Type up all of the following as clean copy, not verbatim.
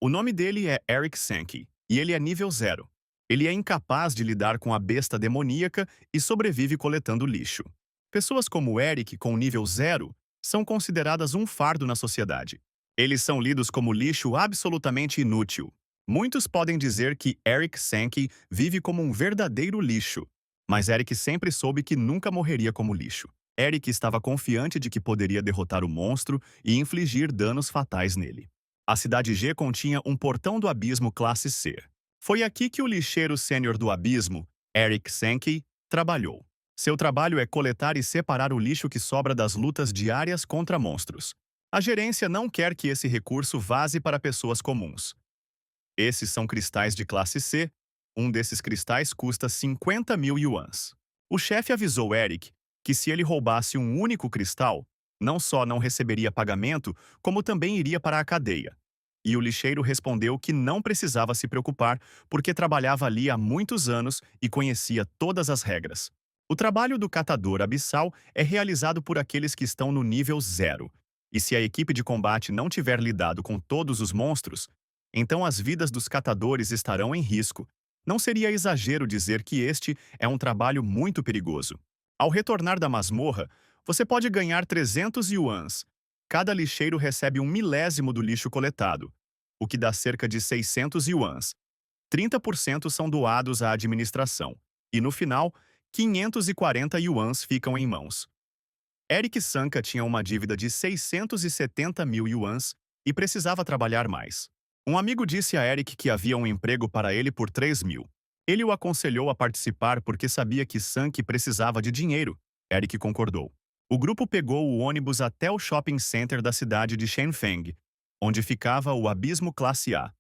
O nome dele é Eric Sankey, e ele é nível zero. Ele é incapaz de lidar com a besta demoníaca e sobrevive coletando lixo. Pessoas como Eric, com nível zero, são consideradas um fardo na sociedade. Eles são lidos como lixo absolutamente inútil. Muitos podem dizer que Eric Sankey vive como um verdadeiro lixo, mas Eric sempre soube que nunca morreria como lixo. Eric estava confiante de que poderia derrotar o monstro e infligir danos fatais nele. A cidade G continha um portão do abismo classe C. Foi aqui que o lixeiro sênior do abismo, Eric Sankey, trabalhou. Seu trabalho é coletar e separar o lixo que sobra das lutas diárias contra monstros. A gerência não quer que esse recurso vaze para pessoas comuns. Esses são cristais de classe C. Um desses cristais custa 50 mil yuans. O chefe avisou Eric que se ele roubasse um único cristal, não só não receberia pagamento, como também iria para a cadeia. E o lixeiro respondeu que não precisava se preocupar, porque trabalhava ali há muitos anos e conhecia todas as regras. O trabalho do catador abissal é realizado por aqueles que estão no nível zero. E se a equipe de combate não tiver lidado com todos os monstros, então as vidas dos catadores estarão em risco. Não seria exagero dizer que este é um trabalho muito perigoso. Ao retornar da masmorra, você pode ganhar 300 yuans. Cada lixeiro recebe um milésimo do lixo coletado, o que dá cerca de 600 yuans. 30% são doados à administração. E no final, 540 yuans ficam em mãos. Eric Sanka tinha uma dívida de 670 mil yuans e precisava trabalhar mais. Um amigo disse a Eric que havia um emprego para ele por 3 mil. Ele o aconselhou a participar porque sabia que Sank precisava de dinheiro. Eric concordou. O grupo pegou o ônibus até o shopping center da cidade de Shenzhen, onde ficava o Abismo Classe A.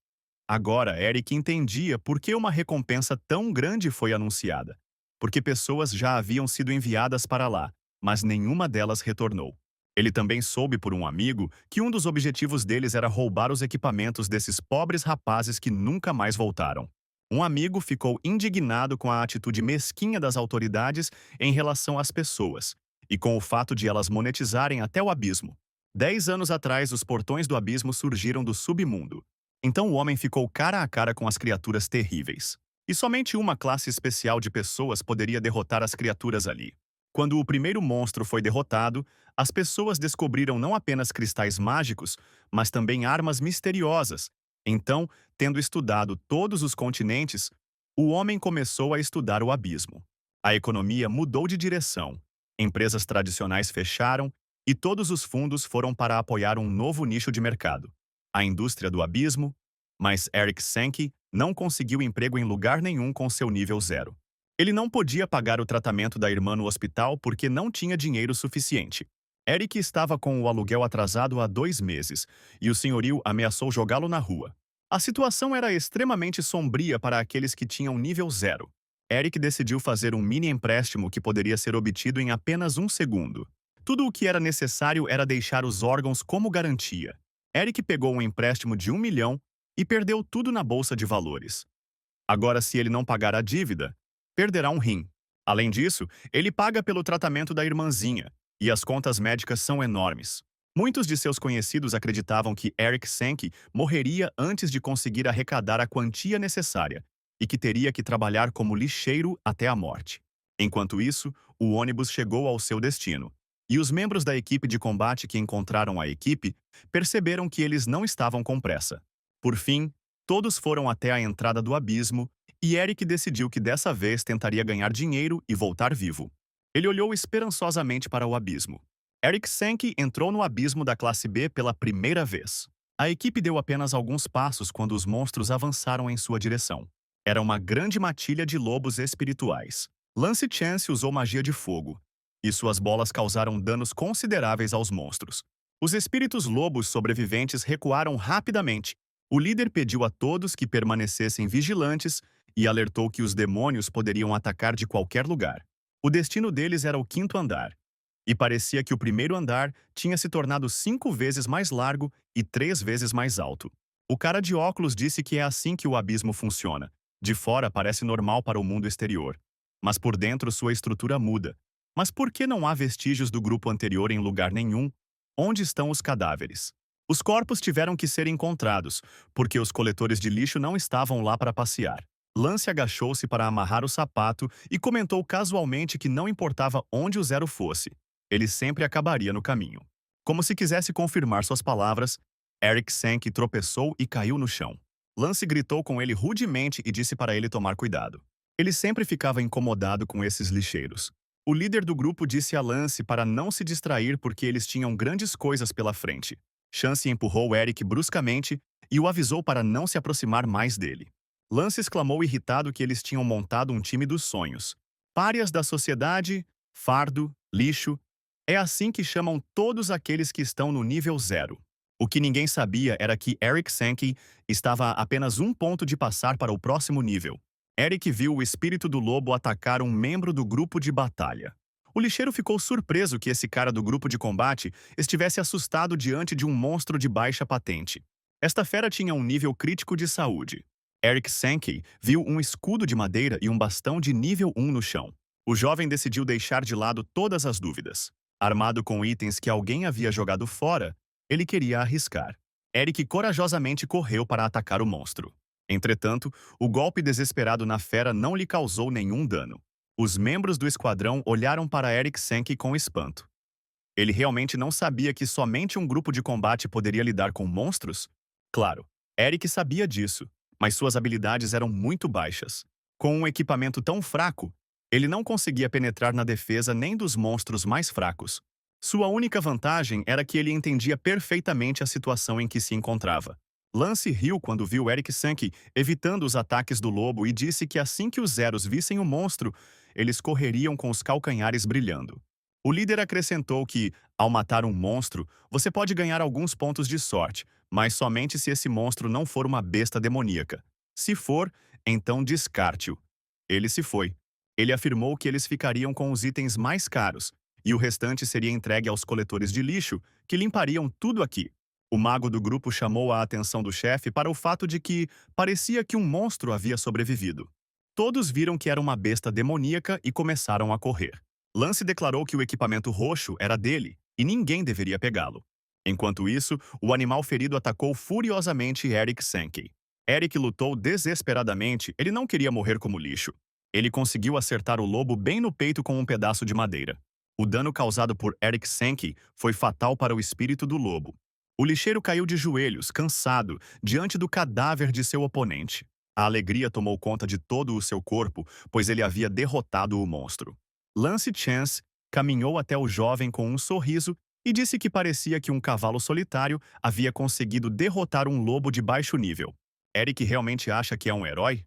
Agora, Eric entendia por que uma recompensa tão grande foi anunciada. Porque pessoas já haviam sido enviadas para lá, mas nenhuma delas retornou. Ele também soube por um amigo que um dos objetivos deles era roubar os equipamentos desses pobres rapazes que nunca mais voltaram. Um amigo ficou indignado com a atitude mesquinha das autoridades em relação às pessoas, e com o fato de elas monetizarem até o abismo. 10 anos atrás, os portões do abismo surgiram do submundo. Então o homem ficou cara a cara com as criaturas terríveis. E somente uma classe especial de pessoas poderia derrotar as criaturas ali. Quando o primeiro monstro foi derrotado, as pessoas descobriram não apenas cristais mágicos, mas também armas misteriosas. Então, tendo estudado todos os continentes, o homem começou a estudar o abismo. A economia mudou de direção. Empresas tradicionais fecharam e todos os fundos foram para apoiar um novo nicho de mercado, a indústria do abismo, mas Eric Sankey não conseguiu emprego em lugar nenhum com seu nível zero. Ele não podia pagar o tratamento da irmã no hospital porque não tinha dinheiro suficiente. Eric estava com o aluguel atrasado há 2 meses e o senhorio ameaçou jogá-lo na rua. A situação era extremamente sombria para aqueles que tinham nível zero. Eric decidiu fazer um mini empréstimo que poderia ser obtido em apenas 1 segundo. Tudo o que era necessário era deixar os órgãos como garantia. Eric pegou um empréstimo de 1 milhão e perdeu tudo na bolsa de valores. Agora, se ele não pagar a dívida, perderá um rim. Além disso, ele paga pelo tratamento da irmãzinha, e as contas médicas são enormes. Muitos de seus conhecidos acreditavam que Eric Sankey morreria antes de conseguir arrecadar a quantia necessária, e que teria que trabalhar como lixeiro até a morte. Enquanto isso, o ônibus chegou ao seu destino, e os membros da equipe de combate que encontraram a equipe perceberam que eles não estavam com pressa. Por fim, todos foram até a entrada do abismo, e Eric decidiu que dessa vez tentaria ganhar dinheiro e voltar vivo. Ele olhou esperançosamente para o abismo. Eric Sankey entrou no abismo da classe B pela primeira vez. A equipe deu apenas alguns passos quando os monstros avançaram em sua direção. Era uma grande matilha de lobos espirituais. Lance Chance usou magia de fogo, e suas bolas causaram danos consideráveis aos monstros. Os espíritos lobos sobreviventes recuaram rapidamente. O líder pediu a todos que permanecessem vigilantes e alertou que os demônios poderiam atacar de qualquer lugar. O destino deles era o 5º andar, e parecia que o primeiro andar tinha se tornado 5 vezes mais largo e 3 vezes mais alto. O cara de óculos disse que é assim que o abismo funciona. De fora parece normal para o mundo exterior, mas por dentro sua estrutura muda. Mas por que não há vestígios do grupo anterior em lugar nenhum? Onde estão os cadáveres? Os corpos tiveram que ser encontrados, porque os coletores de lixo não estavam lá para passear. Lance agachou-se para amarrar o sapato e comentou casualmente que não importava onde o Zero fosse, ele sempre acabaria no caminho. Como se quisesse confirmar suas palavras, Eric Sankey tropeçou e caiu no chão. Lance gritou com ele rudemente e disse para ele tomar cuidado. Ele sempre ficava incomodado com esses lixeiros. O líder do grupo disse a Lance para não se distrair porque eles tinham grandes coisas pela frente. Chance empurrou Eric bruscamente e o avisou para não se aproximar mais dele. Lance exclamou irritado que eles tinham montado um time dos sonhos. Párias da sociedade, fardo, lixo. É assim que chamam todos aqueles que estão no nível zero. O que ninguém sabia era que Eric Sankey estava a apenas um ponto de passar para o próximo nível. Eric viu o espírito do lobo atacar um membro do grupo de batalha. O lixeiro ficou surpreso que esse cara do grupo de combate estivesse assustado diante de um monstro de baixa patente. Esta fera tinha um nível crítico de saúde. Eric Sankey viu um escudo de madeira e um bastão de nível 1 no chão. O jovem decidiu deixar de lado todas as dúvidas. Armado com itens que alguém havia jogado fora, ele queria arriscar. Eric corajosamente correu para atacar o monstro. Entretanto, o golpe desesperado na fera não lhe causou nenhum dano. Os membros do esquadrão olharam para Eric Sankey com espanto. Ele realmente não sabia que somente um grupo de combate poderia lidar com monstros? Claro, Eric sabia disso, mas suas habilidades eram muito baixas. Com um equipamento tão fraco, ele não conseguia penetrar na defesa nem dos monstros mais fracos. Sua única vantagem era que ele entendia perfeitamente a situação em que se encontrava. Lance riu quando viu Eric Sankey evitando os ataques do lobo e disse que assim que os Zeros vissem o monstro, eles correriam com os calcanhares brilhando. O líder acrescentou que, ao matar um monstro, você pode ganhar alguns pontos de sorte, mas somente se esse monstro não for uma besta demoníaca. Se for, então descarte-o. Ele se foi. Ele afirmou que eles ficariam com os itens mais caros, e o restante seria entregue aos coletores de lixo, que limpariam tudo aqui. O mago do grupo chamou a atenção do chefe para o fato de que parecia que um monstro havia sobrevivido. Todos viram que era uma besta demoníaca e começaram a correr. Lance declarou que o equipamento roxo era dele e ninguém deveria pegá-lo. Enquanto isso, o animal ferido atacou furiosamente Eric Sankey. Eric lutou desesperadamente, ele não queria morrer como lixo. Ele conseguiu acertar o lobo bem no peito com um pedaço de madeira. O dano causado por Eric Sankey foi fatal para o espírito do lobo. O lixeiro caiu de joelhos, cansado, diante do cadáver de seu oponente. A alegria tomou conta de todo o seu corpo, pois ele havia derrotado o monstro. Lance Chance caminhou até o jovem com um sorriso e disse que parecia que um cavalo solitário havia conseguido derrotar um lobo de baixo nível. Eric realmente acha que é um herói?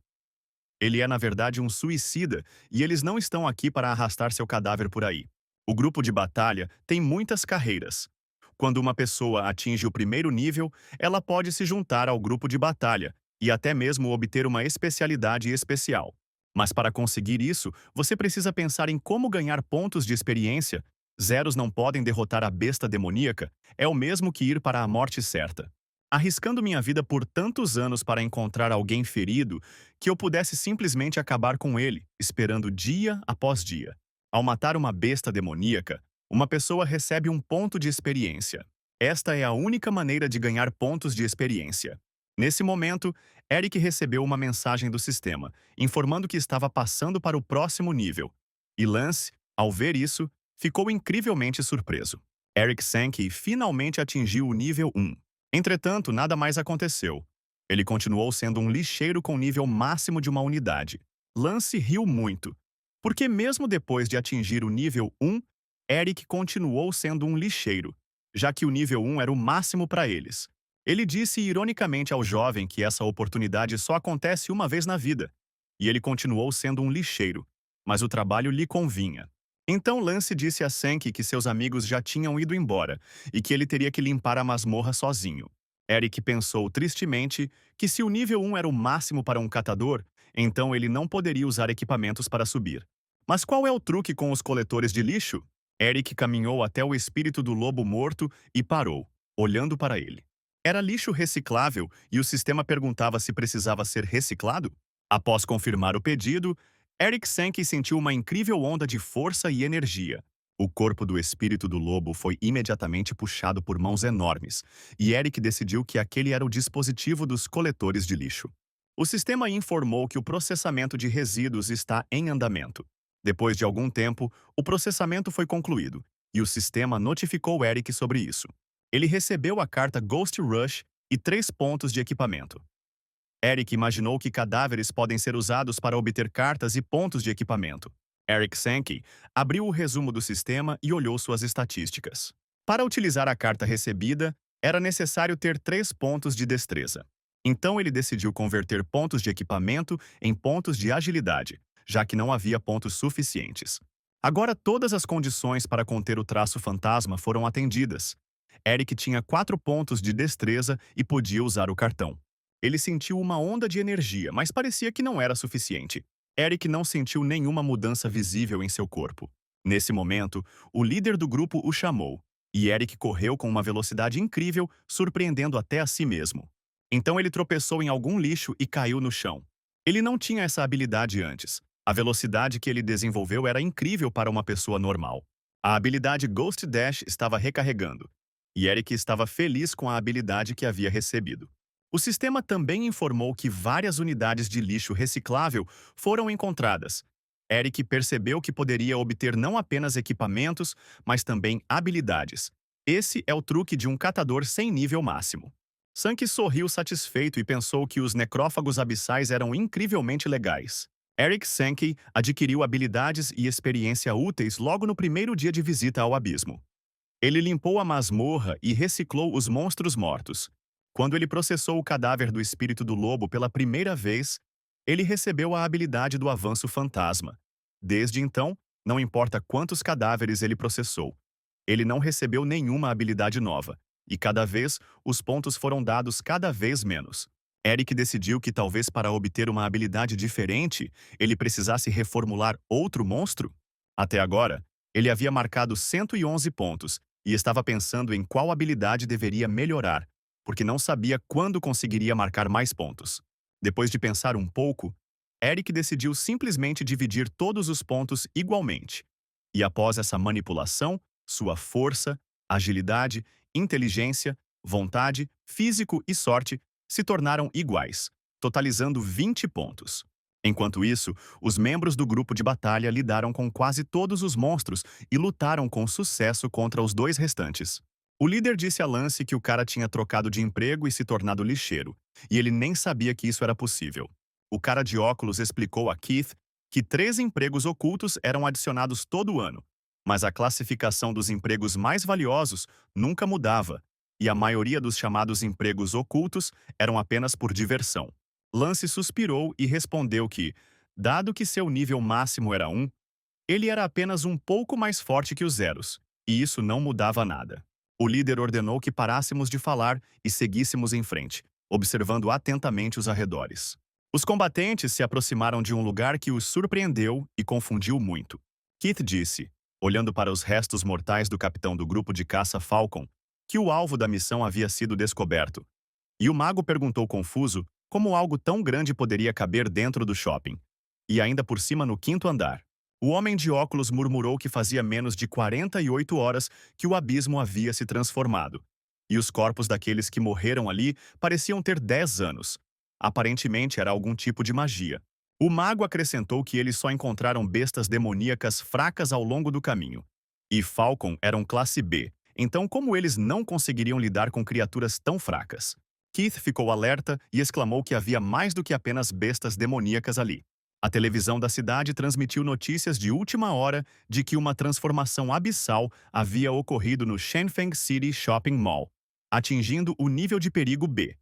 Ele é, na verdade, um suicida, e eles não estão aqui para arrastar seu cadáver por aí. O grupo de batalha tem muitas carreiras. Quando uma pessoa atinge o primeiro nível, ela pode se juntar ao grupo de batalha e até mesmo obter uma especialidade especial. Mas para conseguir isso, você precisa pensar em como ganhar pontos de experiência. Zeros não podem derrotar a besta demoníaca, é o mesmo que ir para a morte certa. Arriscando minha vida por tantos anos para encontrar alguém ferido, que eu pudesse simplesmente acabar com ele, esperando dia após dia. Ao matar uma besta demoníaca, uma pessoa recebe um ponto de experiência. Esta é a única maneira de ganhar pontos de experiência. Nesse momento, Eric recebeu uma mensagem do sistema, informando que estava passando para o próximo nível. E Lance, ao ver isso, ficou incrivelmente surpreso. Eric Sankey finalmente atingiu o nível 1. Entretanto, nada mais aconteceu. Ele continuou sendo um lixeiro com nível máximo de uma unidade. Lance riu muito, porque mesmo depois de atingir o nível 1, Eric continuou sendo um lixeiro, já que o nível 1 era o máximo para eles. Ele disse ironicamente ao jovem que essa oportunidade só acontece uma vez na vida, e ele continuou sendo um lixeiro, mas o trabalho lhe convinha. Então Lance disse a Sankey que seus amigos já tinham ido embora e que ele teria que limpar a masmorra sozinho. Eric pensou tristemente que se o nível 1 era o máximo para um catador, então ele não poderia usar equipamentos para subir. Mas qual é o truque com os coletores de lixo? Eric caminhou até o espírito do lobo morto e parou, olhando para ele. Era lixo reciclável e o sistema perguntava se precisava ser reciclado? Após confirmar o pedido, Eric Sankey sentiu uma incrível onda de força e energia. O corpo do espírito do lobo foi imediatamente puxado por mãos enormes, e Eric decidiu que aquele era o dispositivo dos coletores de lixo. O sistema informou que o processamento de resíduos está em andamento. Depois de algum tempo, o processamento foi concluído, e o sistema notificou Eric sobre isso. Ele recebeu a carta Ghost Rush e 3 pontos de equipamento. Eric imaginou que cadáveres podem ser usados para obter cartas e pontos de equipamento. Eric Sankey abriu o resumo do sistema e olhou suas estatísticas. Para utilizar a carta recebida, era necessário ter 3 pontos de destreza. Então ele decidiu converter pontos de equipamento em pontos de agilidade, já que não havia pontos suficientes. Agora todas as condições para conter o traço fantasma foram atendidas. Eric tinha 4 pontos de destreza e podia usar o cartão. Ele sentiu uma onda de energia, mas parecia que não era suficiente. Eric não sentiu nenhuma mudança visível em seu corpo. Nesse momento, o líder do grupo o chamou, e Eric correu com uma velocidade incrível, surpreendendo até a si mesmo. Então ele tropeçou em algum lixo e caiu no chão. Ele não tinha essa habilidade antes. A velocidade que ele desenvolveu era incrível para uma pessoa normal. A habilidade Ghost Dash estava recarregando, e Eric estava feliz com a habilidade que havia recebido. O sistema também informou que várias unidades de lixo reciclável foram encontradas. Eric percebeu que poderia obter não apenas equipamentos, mas também habilidades. Esse é o truque de um catador sem nível máximo. Sankey sorriu satisfeito e pensou que os necrófagos abissais eram incrivelmente legais. Eric Sankey adquiriu habilidades e experiência úteis logo no primeiro dia de visita ao abismo. Ele limpou a masmorra e reciclou os monstros mortos. Quando ele processou o cadáver do espírito do lobo pela primeira vez, ele recebeu a habilidade do avanço fantasma. Desde então, não importa quantos cadáveres ele processou, ele não recebeu nenhuma habilidade nova, e cada vez os pontos foram dados cada vez menos. Eric decidiu que talvez para obter uma habilidade diferente, ele precisasse reformular outro monstro. Até agora, ele havia marcado 111 pontos e estava pensando em qual habilidade deveria melhorar, porque não sabia quando conseguiria marcar mais pontos. Depois de pensar um pouco, Eric decidiu simplesmente dividir todos os pontos igualmente. E após essa manipulação, sua força, agilidade, inteligência, vontade, físico e sorte se tornaram iguais, totalizando 20 pontos. Enquanto isso, os membros do grupo de batalha lidaram com quase todos os monstros e lutaram com sucesso contra os 2 restantes. O líder disse a Lance que o cara tinha trocado de emprego e se tornado lixeiro, e ele nem sabia que isso era possível. O cara de óculos explicou a Keith que 3 empregos ocultos eram adicionados todo ano, mas a classificação dos empregos mais valiosos nunca mudava, e a maioria dos chamados empregos ocultos eram apenas por diversão. Lance suspirou e respondeu que, dado que seu nível máximo era 1, ele era apenas um pouco mais forte que os zeros, e isso não mudava nada. O líder ordenou que parássemos de falar e seguíssemos em frente, observando atentamente os arredores. Os combatentes se aproximaram de um lugar que os surpreendeu e confundiu muito. Keith disse, olhando para os restos mortais do capitão do grupo de caça Falcon, que o alvo da missão havia sido descoberto. E o mago perguntou confuso como algo tão grande poderia caber dentro do shopping, e ainda por cima no 5º andar. O homem de óculos murmurou que fazia menos de 48 horas que o abismo havia se transformado, e os corpos daqueles que morreram ali pareciam ter 10 anos. Aparentemente era algum tipo de magia. O mago acrescentou que eles só encontraram bestas demoníacas fracas ao longo do caminho. E Falcon eram classe B, então como eles não conseguiriam lidar com criaturas tão fracas? Keith ficou alerta e exclamou que havia mais do que apenas bestas demoníacas ali. A televisão da cidade transmitiu notícias de última hora de que uma transformação abissal havia ocorrido no Shenzhen City Shopping Mall, atingindo o nível de perigo B.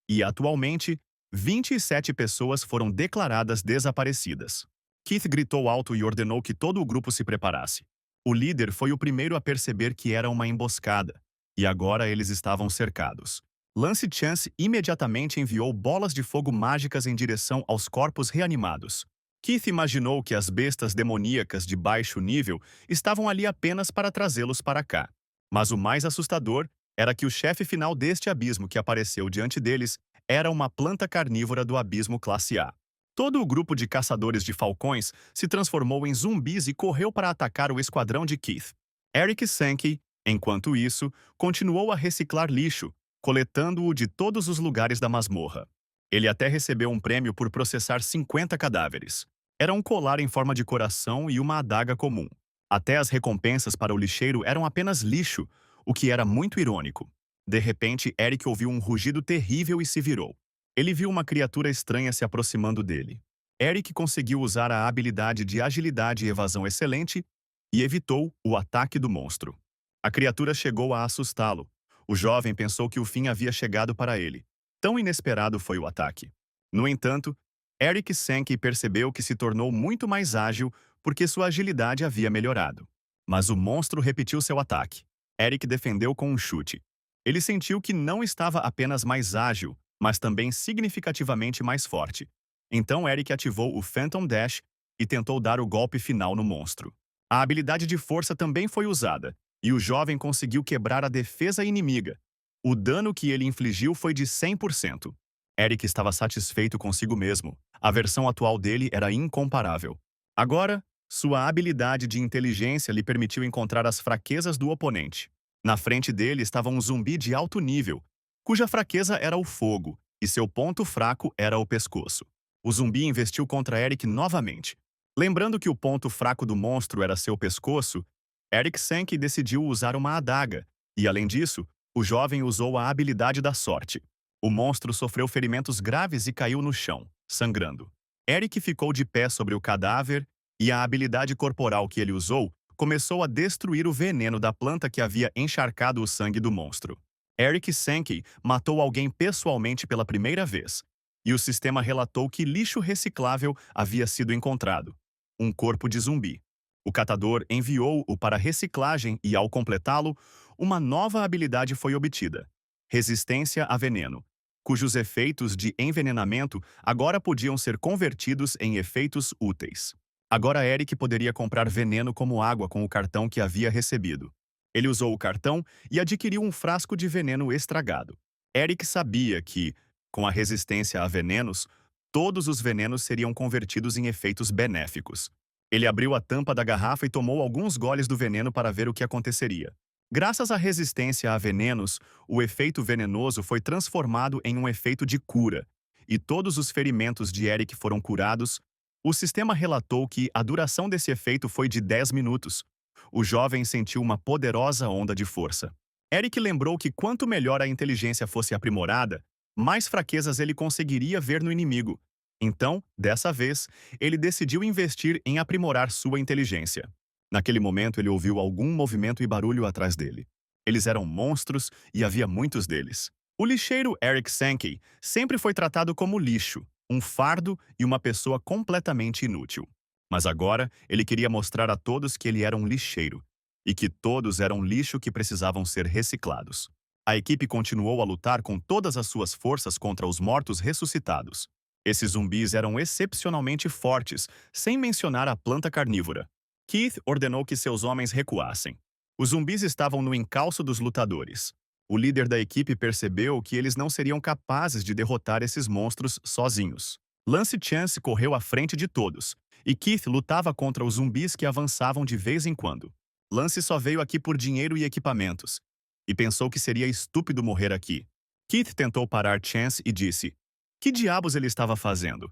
E, atualmente, 27 pessoas foram declaradas desaparecidas. Keith gritou alto e ordenou que todo o grupo se preparasse. O líder foi o primeiro a perceber que era uma emboscada, e agora eles estavam cercados. Lance Chance imediatamente enviou bolas de fogo mágicas em direção aos corpos reanimados. Keith imaginou que as bestas demoníacas de baixo nível estavam ali apenas para trazê-los para cá. Mas o mais assustador era que o chefe final deste abismo que apareceu diante deles era uma planta carnívora do abismo classe A. Todo o grupo de caçadores de falcões se transformou em zumbis e correu para atacar o esquadrão de Keith. Eric Sankey, enquanto isso, continuou a reciclar lixo, coletando-o de todos os lugares da masmorra. Ele até recebeu um prêmio por processar 50 cadáveres. Era um colar em forma de coração e uma adaga comum. Até as recompensas para o lixeiro eram apenas lixo, o que era muito irônico. De repente, Eric ouviu um rugido terrível e se virou. Ele viu uma criatura estranha se aproximando dele. Eric conseguiu usar a habilidade de agilidade e evasão excelente e evitou o ataque do monstro. A criatura chegou a assustá-lo. O jovem pensou que o fim havia chegado para ele. Tão inesperado foi o ataque. No entanto, Eric Sankey percebeu que se tornou muito mais ágil porque sua agilidade havia melhorado. Mas o monstro repetiu seu ataque. Eric defendeu com um chute. Ele sentiu que não estava apenas mais ágil, mas também significativamente mais forte. Então Eric ativou o Phantom Dash e tentou dar o golpe final no monstro. A habilidade de força também foi usada, e o jovem conseguiu quebrar a defesa inimiga. O dano que ele infligiu foi de 100%. Eric estava satisfeito consigo mesmo. A versão atual dele era incomparável. Agora, sua habilidade de inteligência lhe permitiu encontrar as fraquezas do oponente. Na frente dele estava um zumbi de alto nível, cuja fraqueza era o fogo, e seu ponto fraco era o pescoço. O zumbi investiu contra Eric novamente. Lembrando que o ponto fraco do monstro era seu pescoço, Eric Sankey decidiu usar uma adaga, e além disso, o jovem usou a habilidade da sorte. O monstro sofreu ferimentos graves e caiu no chão, sangrando. Eric ficou de pé sobre o cadáver e a habilidade corporal que ele usou começou a destruir o veneno da planta que havia encharcado o sangue do monstro. Eric Sankey matou alguém pessoalmente pela primeira vez, e o sistema relatou que lixo reciclável havia sido encontrado. Um corpo de zumbi. O catador enviou-o para reciclagem e, ao completá-lo, uma nova habilidade foi obtida: resistência a veneno, cujos efeitos de envenenamento agora podiam ser convertidos em efeitos úteis. Agora Eric poderia comprar veneno como água com o cartão que havia recebido. Ele usou o cartão e adquiriu um frasco de veneno estragado. Eric sabia que, com a resistência a venenos, todos os venenos seriam convertidos em efeitos benéficos. Ele abriu a tampa da garrafa e tomou alguns goles do veneno para ver o que aconteceria. Graças à resistência a venenos, o efeito venenoso foi transformado em um efeito de cura, e todos os ferimentos de Eric foram curados. O sistema relatou que a duração desse efeito foi de 10 minutos. O jovem sentiu uma poderosa onda de força. Eric lembrou que quanto melhor a inteligência fosse aprimorada, mais fraquezas ele conseguiria ver no inimigo. Então, dessa vez, ele decidiu investir em aprimorar sua inteligência. Naquele momento, ele ouviu algum movimento e barulho atrás dele. Eles eram monstros e havia muitos deles. O lixeiro Eric Sankey sempre foi tratado como lixo, um fardo e uma pessoa completamente inútil. Mas agora, ele queria mostrar a todos que ele era um lixeiro e que todos eram lixo que precisavam ser reciclados. A equipe continuou a lutar com todas as suas forças contra os mortos ressuscitados. Esses zumbis eram excepcionalmente fortes, sem mencionar a planta carnívora. Keith ordenou que seus homens recuassem. Os zumbis estavam no encalço dos lutadores. O líder da equipe percebeu que eles não seriam capazes de derrotar esses monstros sozinhos. Lance Chance correu à frente de todos, e Keith lutava contra os zumbis que avançavam de vez em quando. Lance só veio aqui por dinheiro e equipamentos, e pensou que seria estúpido morrer aqui. Keith tentou parar Chance e disse: que diabos ele estava fazendo?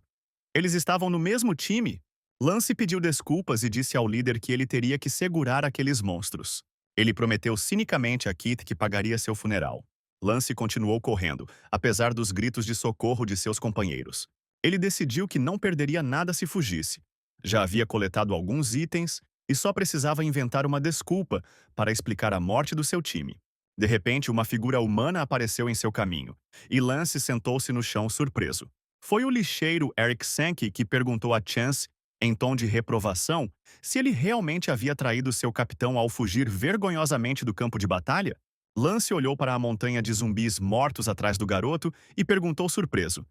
Eles estavam no mesmo time? Lance pediu desculpas e disse ao líder que ele teria que segurar aqueles monstros. Ele prometeu cinicamente a Keith que pagaria seu funeral. Lance continuou correndo, apesar dos gritos de socorro de seus companheiros. Ele decidiu que não perderia nada se fugisse. Já havia coletado alguns itens e só precisava inventar uma desculpa para explicar a morte do seu time. De repente, uma figura humana apareceu em seu caminho, e Lance sentou-se no chão surpreso. Foi o lixeiro Eric Sankey que perguntou a Chance, em tom de reprovação, se ele realmente havia traído seu capitão ao fugir vergonhosamente do campo de batalha. Lance olhou para a montanha de zumbis mortos atrás do garoto e perguntou surpreso: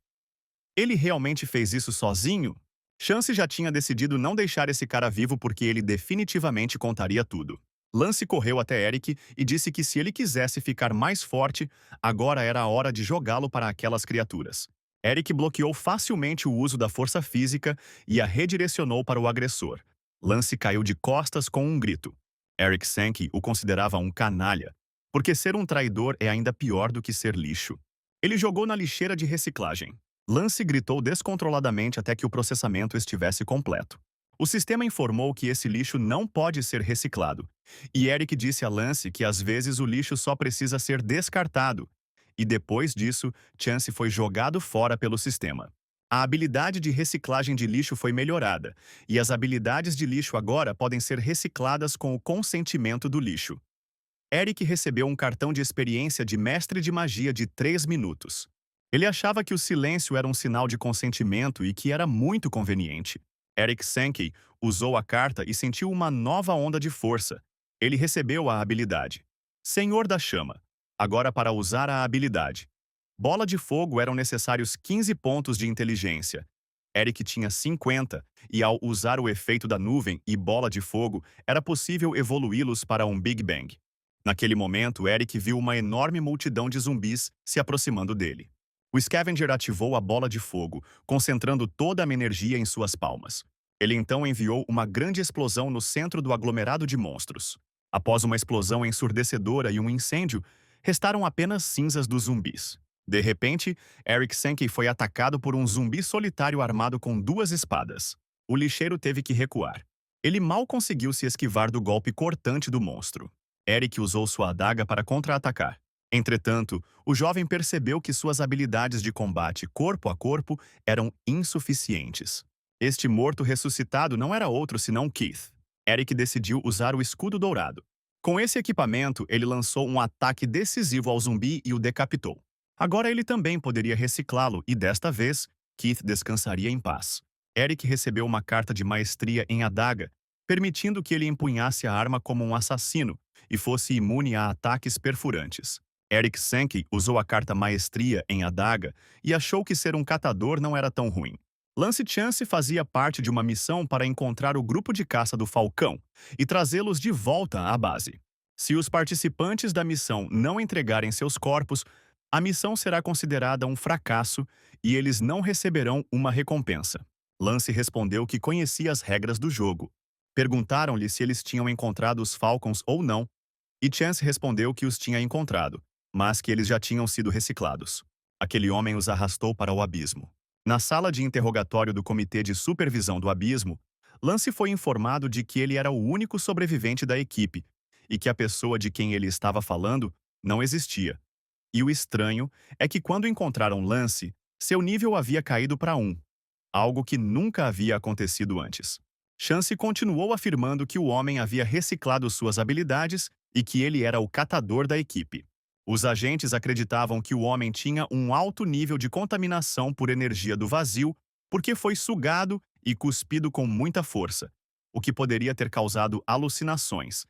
ele realmente fez isso sozinho? Chance já tinha decidido não deixar esse cara vivo porque ele definitivamente contaria tudo. Lance correu até Eric e disse que se ele quisesse ficar mais forte, agora era a hora de jogá-lo para aquelas criaturas. Eric bloqueou facilmente o uso da força física e a redirecionou para o agressor. Lance caiu de costas com um grito. Eric Sankey o considerava um canalha, porque ser um traidor é ainda pior do que ser lixo. Ele jogou na lixeira de reciclagem. Lance gritou descontroladamente até que o processamento estivesse completo. O sistema informou que esse lixo não pode ser reciclado, e Eric disse a Lance que às vezes o lixo só precisa ser descartado, e depois disso, Chance foi jogado fora pelo sistema. A habilidade de reciclagem de lixo foi melhorada, e as habilidades de lixo agora podem ser recicladas com o consentimento do lixo. Eric recebeu um cartão de experiência de mestre de magia de 3 minutos. Ele achava que o silêncio era um sinal de consentimento e que era muito conveniente. Eric Sankey usou a carta e sentiu uma nova onda de força. Ele recebeu a habilidade. Senhor da Chama. Agora para usar a habilidade. Bola de fogo eram necessários 15 pontos de inteligência. Eric tinha 50, e ao usar o efeito da nuvem e bola de fogo, era possível evoluí-los para um Big Bang. Naquele momento, Eric viu uma enorme multidão de zumbis se aproximando dele. O Scavenger ativou a bola de fogo, concentrando toda a energia em suas palmas. Ele então enviou uma grande explosão no centro do aglomerado de monstros. Após uma explosão ensurdecedora e um incêndio, restaram apenas cinzas dos zumbis. De repente, Eric Sankey foi atacado por um zumbi solitário armado com 2 espadas. O lixeiro teve que recuar. Ele mal conseguiu se esquivar do golpe cortante do monstro. Eric usou sua adaga para contra-atacar. Entretanto, o jovem percebeu que suas habilidades de combate corpo a corpo eram insuficientes. Este morto ressuscitado não era outro senão Keith. Eric decidiu usar o escudo dourado. Com esse equipamento, ele lançou um ataque decisivo ao zumbi e o decapitou. Agora ele também poderia reciclá-lo e, desta vez, Keith descansaria em paz. Eric recebeu uma carta de maestria em adaga, permitindo que ele empunhasse a arma como um assassino e fosse imune a ataques perfurantes. Eric Sankey usou a carta Maestria em adaga e achou que ser um catador não era tão ruim. Lance Chance fazia parte de uma missão para encontrar o grupo de caça do Falcão e trazê-los de volta à base. Se os participantes da missão não entregarem seus corpos, a missão será considerada um fracasso e eles não receberão uma recompensa. Lance respondeu que conhecia as regras do jogo. Perguntaram-lhe se eles tinham encontrado os Falcons ou não, e Chance respondeu que os tinha encontrado, mas que eles já tinham sido reciclados. Aquele homem os arrastou para o abismo. Na sala de interrogatório do Comitê de Supervisão do Abismo, Lance foi informado de que ele era o único sobrevivente da equipe e que a pessoa de quem ele estava falando não existia. E o estranho é que quando encontraram Lance, seu nível havia caído para 1, algo que nunca havia acontecido antes. Chance continuou afirmando que o homem havia reciclado suas habilidades e que ele era o catador da equipe. Os agentes acreditavam que o homem tinha um alto nível de contaminação por energia do vazio porque foi sugado e cuspido com muita força, o que poderia ter causado alucinações.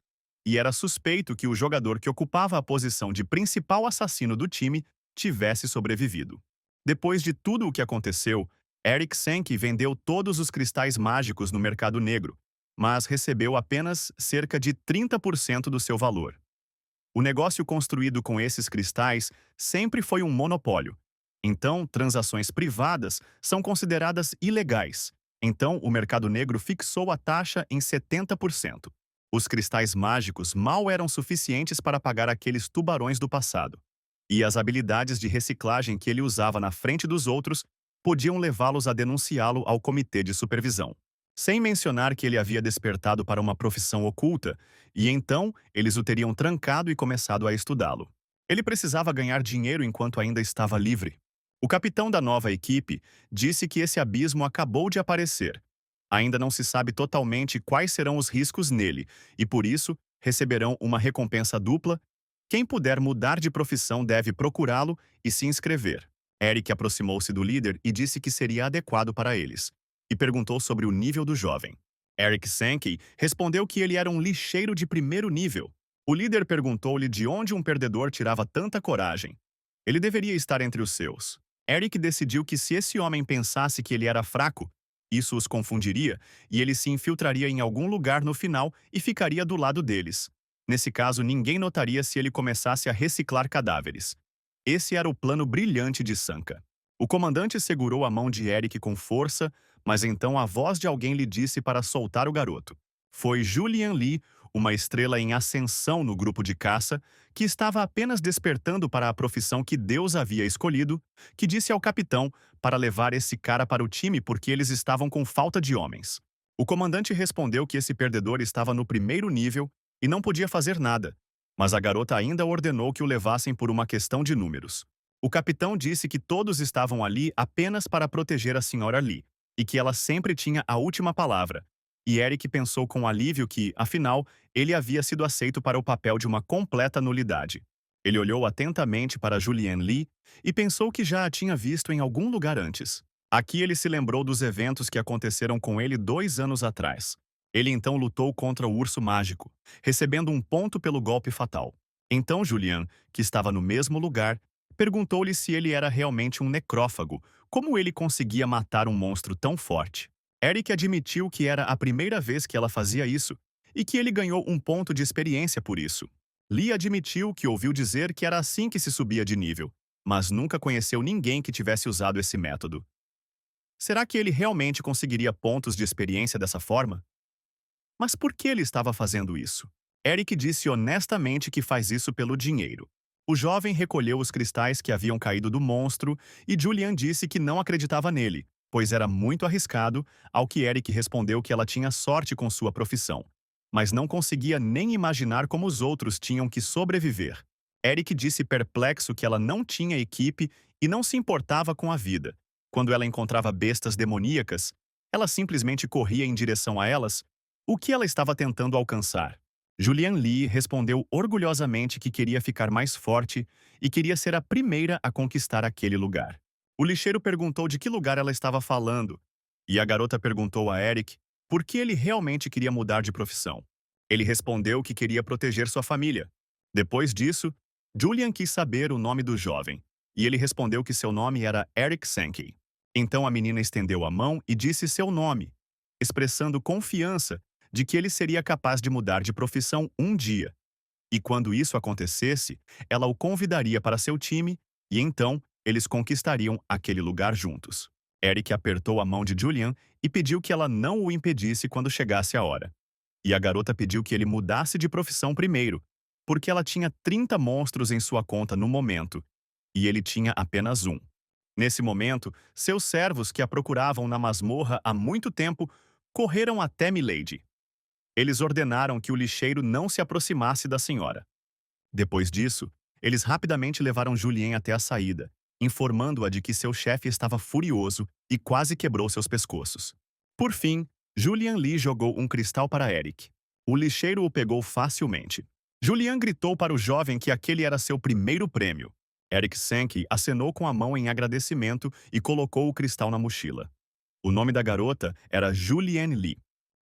E era suspeito que o jogador que ocupava a posição de principal assassino do time tivesse sobrevivido. Depois de tudo o que aconteceu, Eric Sankey vendeu todos os cristais mágicos no mercado negro, mas recebeu apenas cerca de 30% do seu valor. O negócio construído com esses cristais sempre foi um monopólio. Então, transações privadas são consideradas ilegais. Então, o mercado negro fixou a taxa em 70%. Os cristais mágicos mal eram suficientes para pagar aqueles tubarões do passado. E as habilidades de reciclagem que ele usava na frente dos outros podiam levá-los a denunciá-lo ao comitê de supervisão. Sem mencionar que ele havia despertado para uma profissão oculta, e então eles o teriam trancado e começado a estudá-lo. Ele precisava ganhar dinheiro enquanto ainda estava livre. O capitão da nova equipe disse que esse abismo acabou de aparecer. Ainda não se sabe totalmente quais serão os riscos nele, e por isso receberão uma recompensa dupla. Quem puder mudar de profissão deve procurá-lo e se inscrever. Eric aproximou-se do líder e disse que seria adequado para eles, e perguntou sobre o nível do jovem. Eric Sankey respondeu que ele era um lixeiro de primeiro nível. O líder perguntou-lhe de onde um perdedor tirava tanta coragem. Ele deveria estar entre os seus. Eric decidiu que se esse homem pensasse que ele era fraco, isso os confundiria e ele se infiltraria em algum lugar no final e ficaria do lado deles. Nesse caso, ninguém notaria se ele começasse a reciclar cadáveres. Esse era o plano brilhante de Sanka. O comandante segurou a mão de Eric com força, mas então a voz de alguém lhe disse para soltar o garoto. Foi Julian Lee, uma estrela em ascensão no grupo de caça, que estava apenas despertando para a profissão que Deus havia escolhido, que disse ao capitão para levar esse cara para o time porque eles estavam com falta de homens. O comandante respondeu que esse perdedor estava no primeiro nível e não podia fazer nada, mas a garota ainda ordenou que o levassem por uma questão de números. O capitão disse que todos estavam ali apenas para proteger a senhora Lee, e que ela sempre tinha a última palavra. E Eric pensou com alívio que, afinal, ele havia sido aceito para o papel de uma completa nulidade. Ele olhou atentamente para Julianne Lee e pensou que já a tinha visto em algum lugar antes. Aqui ele se lembrou dos eventos que aconteceram com ele 2 anos atrás. Ele então lutou contra o urso mágico, recebendo um ponto pelo golpe fatal. Então Julian, que estava no mesmo lugar, perguntou-lhe se ele era realmente um necrófago, como ele conseguia matar um monstro tão forte. Eric admitiu que era a primeira vez que ela fazia isso e que ele ganhou um ponto de experiência por isso. Lee admitiu que ouviu dizer que era assim que se subia de nível, mas nunca conheceu ninguém que tivesse usado esse método. Será que ele realmente conseguiria pontos de experiência dessa forma? Mas por que ele estava fazendo isso? Eric disse honestamente que faz isso pelo dinheiro. O jovem recolheu os cristais que haviam caído do monstro e Julian disse que não acreditava nele, pois era muito arriscado, ao que Eric respondeu que ela tinha sorte com sua profissão, mas não conseguia nem imaginar como os outros tinham que sobreviver. Eric disse perplexo que ela não tinha equipe e não se importava com a vida. Quando ela encontrava bestas demoníacas, ela simplesmente corria em direção a elas. O que ela estava tentando alcançar? Julian Lee respondeu orgulhosamente que queria ficar mais forte e queria ser a primeira a conquistar aquele lugar. O lixeiro perguntou de que lugar ela estava falando, e a garota perguntou a Eric por que ele realmente queria mudar de profissão. Ele respondeu que queria proteger sua família. Depois disso, Julian quis saber o nome do jovem, e ele respondeu que seu nome era Eric Sankey. Então a menina estendeu a mão e disse seu nome, expressando confiança de que ele seria capaz de mudar de profissão um dia. E quando isso acontecesse, ela o convidaria para seu time e então eles conquistariam aquele lugar juntos. Eric apertou a mão de Julian e pediu que ela não o impedisse quando chegasse a hora. E a garota pediu que ele mudasse de profissão primeiro, porque ela tinha 30 monstros em sua conta no momento, e ele tinha apenas um. Nesse momento, seus servos que a procuravam na masmorra há muito tempo correram até Milady. Eles ordenaram que o lixeiro não se aproximasse da senhora. Depois disso, eles rapidamente levaram Julien até a saída, informando-a de que seu chefe estava furioso e quase quebrou seus pescoços. Por fim, Julian Lee jogou um cristal para Eric. O lixeiro o pegou facilmente. Julian gritou para o jovem que aquele era seu primeiro prêmio. Eric Sankey acenou com a mão em agradecimento e colocou o cristal na mochila. O nome da garota era Julianne Lee.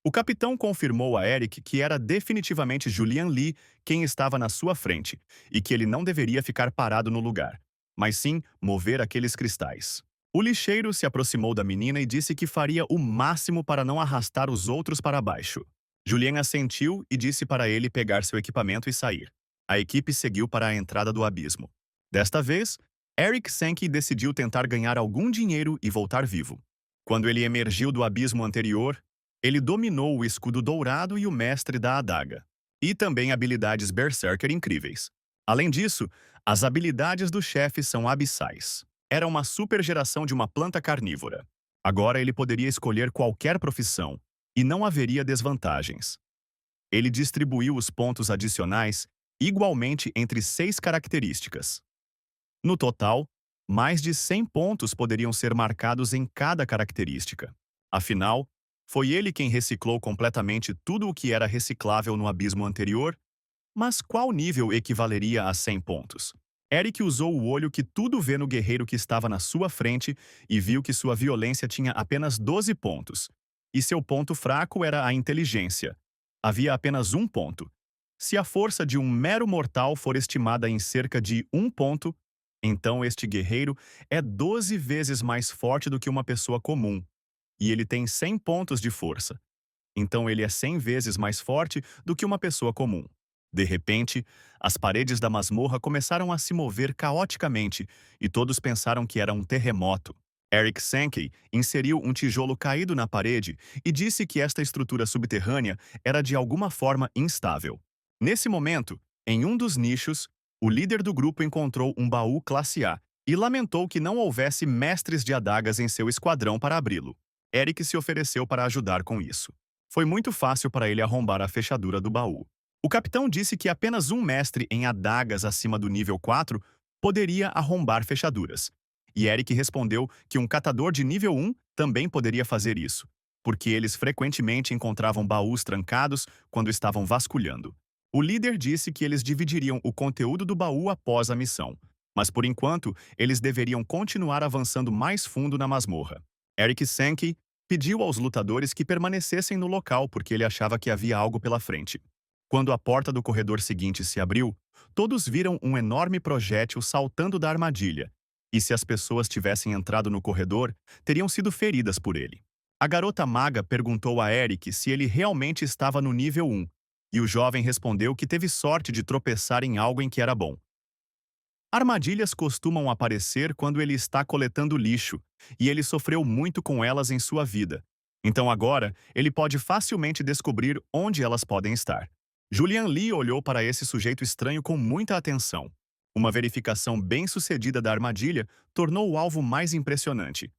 O capitão confirmou a Eric que era definitivamente Julian Lee quem estava na sua frente e que ele não deveria ficar parado no lugar, mas sim mover aqueles cristais. O lixeiro se aproximou da menina e disse que faria o máximo para não arrastar os outros para baixo. Julien assentiu e disse para ele pegar seu equipamento e sair. A equipe seguiu para a entrada do abismo. Desta vez, Eric Sankey decidiu tentar ganhar algum dinheiro e voltar vivo. Quando ele emergiu do abismo anterior, ele dominou o escudo dourado e o mestre da adaga, e também habilidades berserker incríveis. Além disso, as habilidades do chefe são abissais. Era uma super geração de uma planta carnívora. Agora ele poderia escolher qualquer profissão, e não haveria desvantagens. Ele distribuiu os pontos adicionais igualmente entre 6 características. No total, mais de 100 pontos poderiam ser marcados em cada característica. Afinal, foi ele quem reciclou completamente tudo o que era reciclável no abismo anterior, mas qual nível equivaleria a 100 pontos? Eric usou o olho que tudo vê no guerreiro que estava na sua frente e viu que sua violência tinha apenas 12 pontos, e seu ponto fraco era a inteligência. Havia apenas um ponto. Se a força de um mero mortal for estimada em cerca de 1 ponto, então este guerreiro é 12 vezes mais forte do que uma pessoa comum, e ele tem 100 pontos de força. Então ele é 100 vezes mais forte do que uma pessoa comum. De repente, as paredes da masmorra começaram a se mover caoticamente e todos pensaram que era um terremoto. Eric Sankey inseriu um tijolo caído na parede e disse que esta estrutura subterrânea era de alguma forma instável. Nesse momento, em um dos nichos, o líder do grupo encontrou um baú classe A e lamentou que não houvesse mestres de adagas em seu esquadrão para abri-lo. Eric se ofereceu para ajudar com isso. Foi muito fácil para ele arrombar a fechadura do baú. O capitão disse que apenas um mestre em adagas acima do nível 4 poderia arrombar fechaduras. E Eric respondeu que um catador de nível 1 também poderia fazer isso, porque eles frequentemente encontravam baús trancados quando estavam vasculhando. O líder disse que eles dividiriam o conteúdo do baú após a missão, mas por enquanto eles deveriam continuar avançando mais fundo na masmorra. Eric Sankey pediu aos lutadores que permanecessem no local porque ele achava que havia algo pela frente. Quando a porta do corredor seguinte se abriu, todos viram um enorme projétil saltando da armadilha, e se as pessoas tivessem entrado no corredor, teriam sido feridas por ele. A garota maga perguntou a Eric se ele realmente estava no nível 1, e o jovem respondeu que teve sorte de tropeçar em algo em que era bom. Armadilhas costumam aparecer quando ele está coletando lixo, e ele sofreu muito com elas em sua vida. Então agora, ele pode facilmente descobrir onde elas podem estar. Julian Lee olhou para esse sujeito estranho com muita atenção. Uma verificação bem-sucedida da armadilha tornou o alvo mais impressionante.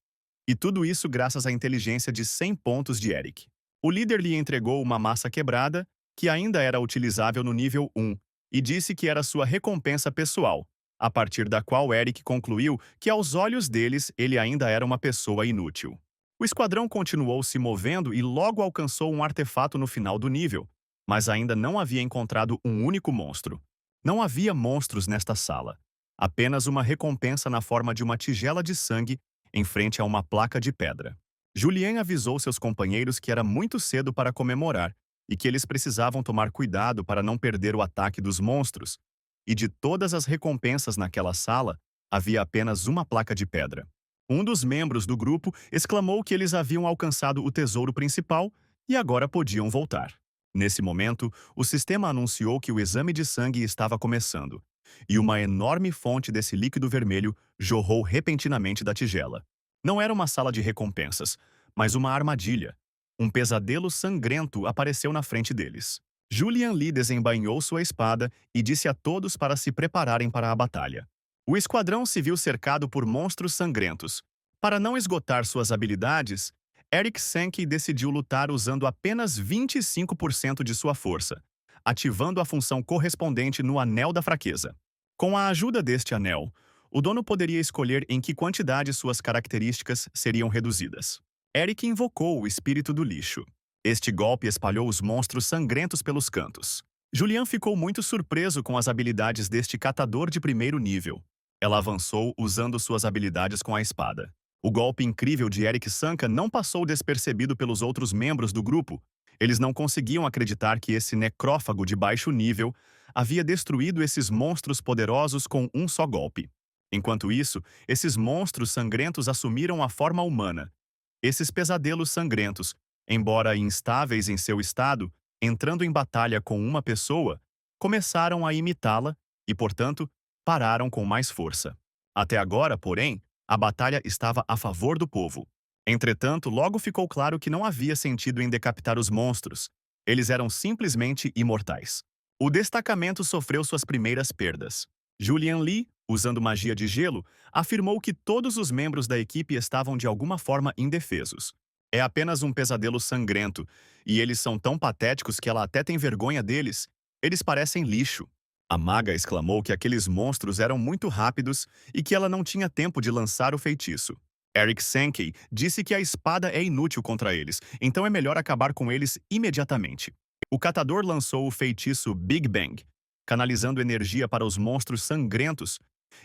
E tudo isso graças à inteligência de 100 pontos de Eric. O líder lhe entregou uma massa quebrada, que ainda era utilizável no nível 1, e disse que era sua recompensa pessoal, a partir da qual Eric concluiu que aos olhos deles ele ainda era uma pessoa inútil. O esquadrão continuou se movendo e logo alcançou um artefato no final do nível, mas ainda não havia encontrado um único monstro. Não havia monstros nesta sala, apenas uma recompensa na forma de uma tigela de sangue em frente a uma placa de pedra. Julien avisou seus companheiros que era muito cedo para comemorar e que eles precisavam tomar cuidado para não perder o ataque dos monstros, e de todas as recompensas naquela sala, havia apenas uma placa de pedra. Um dos membros do grupo exclamou que eles haviam alcançado o tesouro principal e agora podiam voltar. Nesse momento, o sistema anunciou que o exame de sangue estava começando, e uma enorme fonte desse líquido vermelho jorrou repentinamente da tigela. Não era uma sala de recompensas, mas uma armadilha. Um pesadelo sangrento apareceu na frente deles. Julian Lee desembainhou sua espada e disse a todos para se prepararem para a batalha. O esquadrão se viu cercado por monstros sangrentos. Para não esgotar suas habilidades, Eric Sankey decidiu lutar usando apenas 25% de sua força, ativando a função correspondente no Anel da Fraqueza. Com a ajuda deste anel, o dono poderia escolher em que quantidade suas características seriam reduzidas. Eric invocou o espírito do lixo. Este golpe espalhou os monstros sangrentos pelos cantos. Julian ficou muito surpreso com as habilidades deste catador de primeiro nível. Ela avançou usando suas habilidades com a espada. O golpe incrível de Eric Sanka não passou despercebido pelos outros membros do grupo. Eles não conseguiam acreditar que esse necrófago de baixo nível havia destruído esses monstros poderosos com um só golpe. Enquanto isso, esses monstros sangrentos assumiram a forma humana. Esses pesadelos sangrentos, embora instáveis em seu estado, entrando em batalha com uma pessoa, começaram a imitá-la e, portanto, pararam com mais força. Até agora, porém, a batalha estava a favor do povo. Entretanto, logo ficou claro que não havia sentido em decapitar os monstros. Eles eram simplesmente imortais. O destacamento sofreu suas primeiras perdas. Julian Lee, usando magia de gelo, afirmou que todos os membros da equipe estavam de alguma forma indefesos. É apenas um pesadelo sangrento, e eles são tão patéticos que ela até tem vergonha deles. Eles parecem lixo. A maga exclamou que aqueles monstros eram muito rápidos e que ela não tinha tempo de lançar o feitiço. Eric Sankey disse que a espada é inútil contra eles, então é melhor acabar com eles imediatamente. O catador lançou o feitiço Big Bang, canalizando energia para os monstros sangrentos,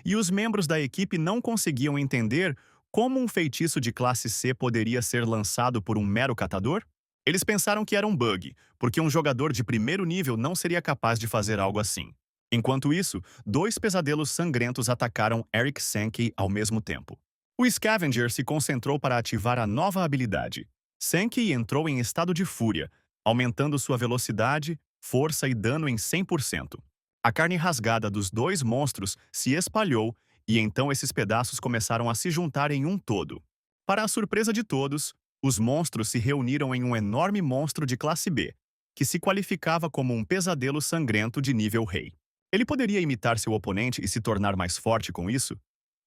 e os membros da equipe não conseguiam entender como um feitiço de classe C poderia ser lançado por um mero catador. Eles pensaram que era um bug, porque um jogador de primeiro nível não seria capaz de fazer algo assim. Enquanto isso, dois pesadelos sangrentos atacaram Eric Sankey ao mesmo tempo. O Scavenger se concentrou para ativar a nova habilidade. Sankey entrou em estado de fúria, aumentando sua velocidade, força e dano em 100%. A carne rasgada dos dois monstros se espalhou e então esses pedaços começaram a se juntar em um todo. Para a surpresa de todos, os monstros se reuniram em um enorme monstro de classe B, que se qualificava como um pesadelo sangrento de nível rei. Ele poderia imitar seu oponente e se tornar mais forte com isso?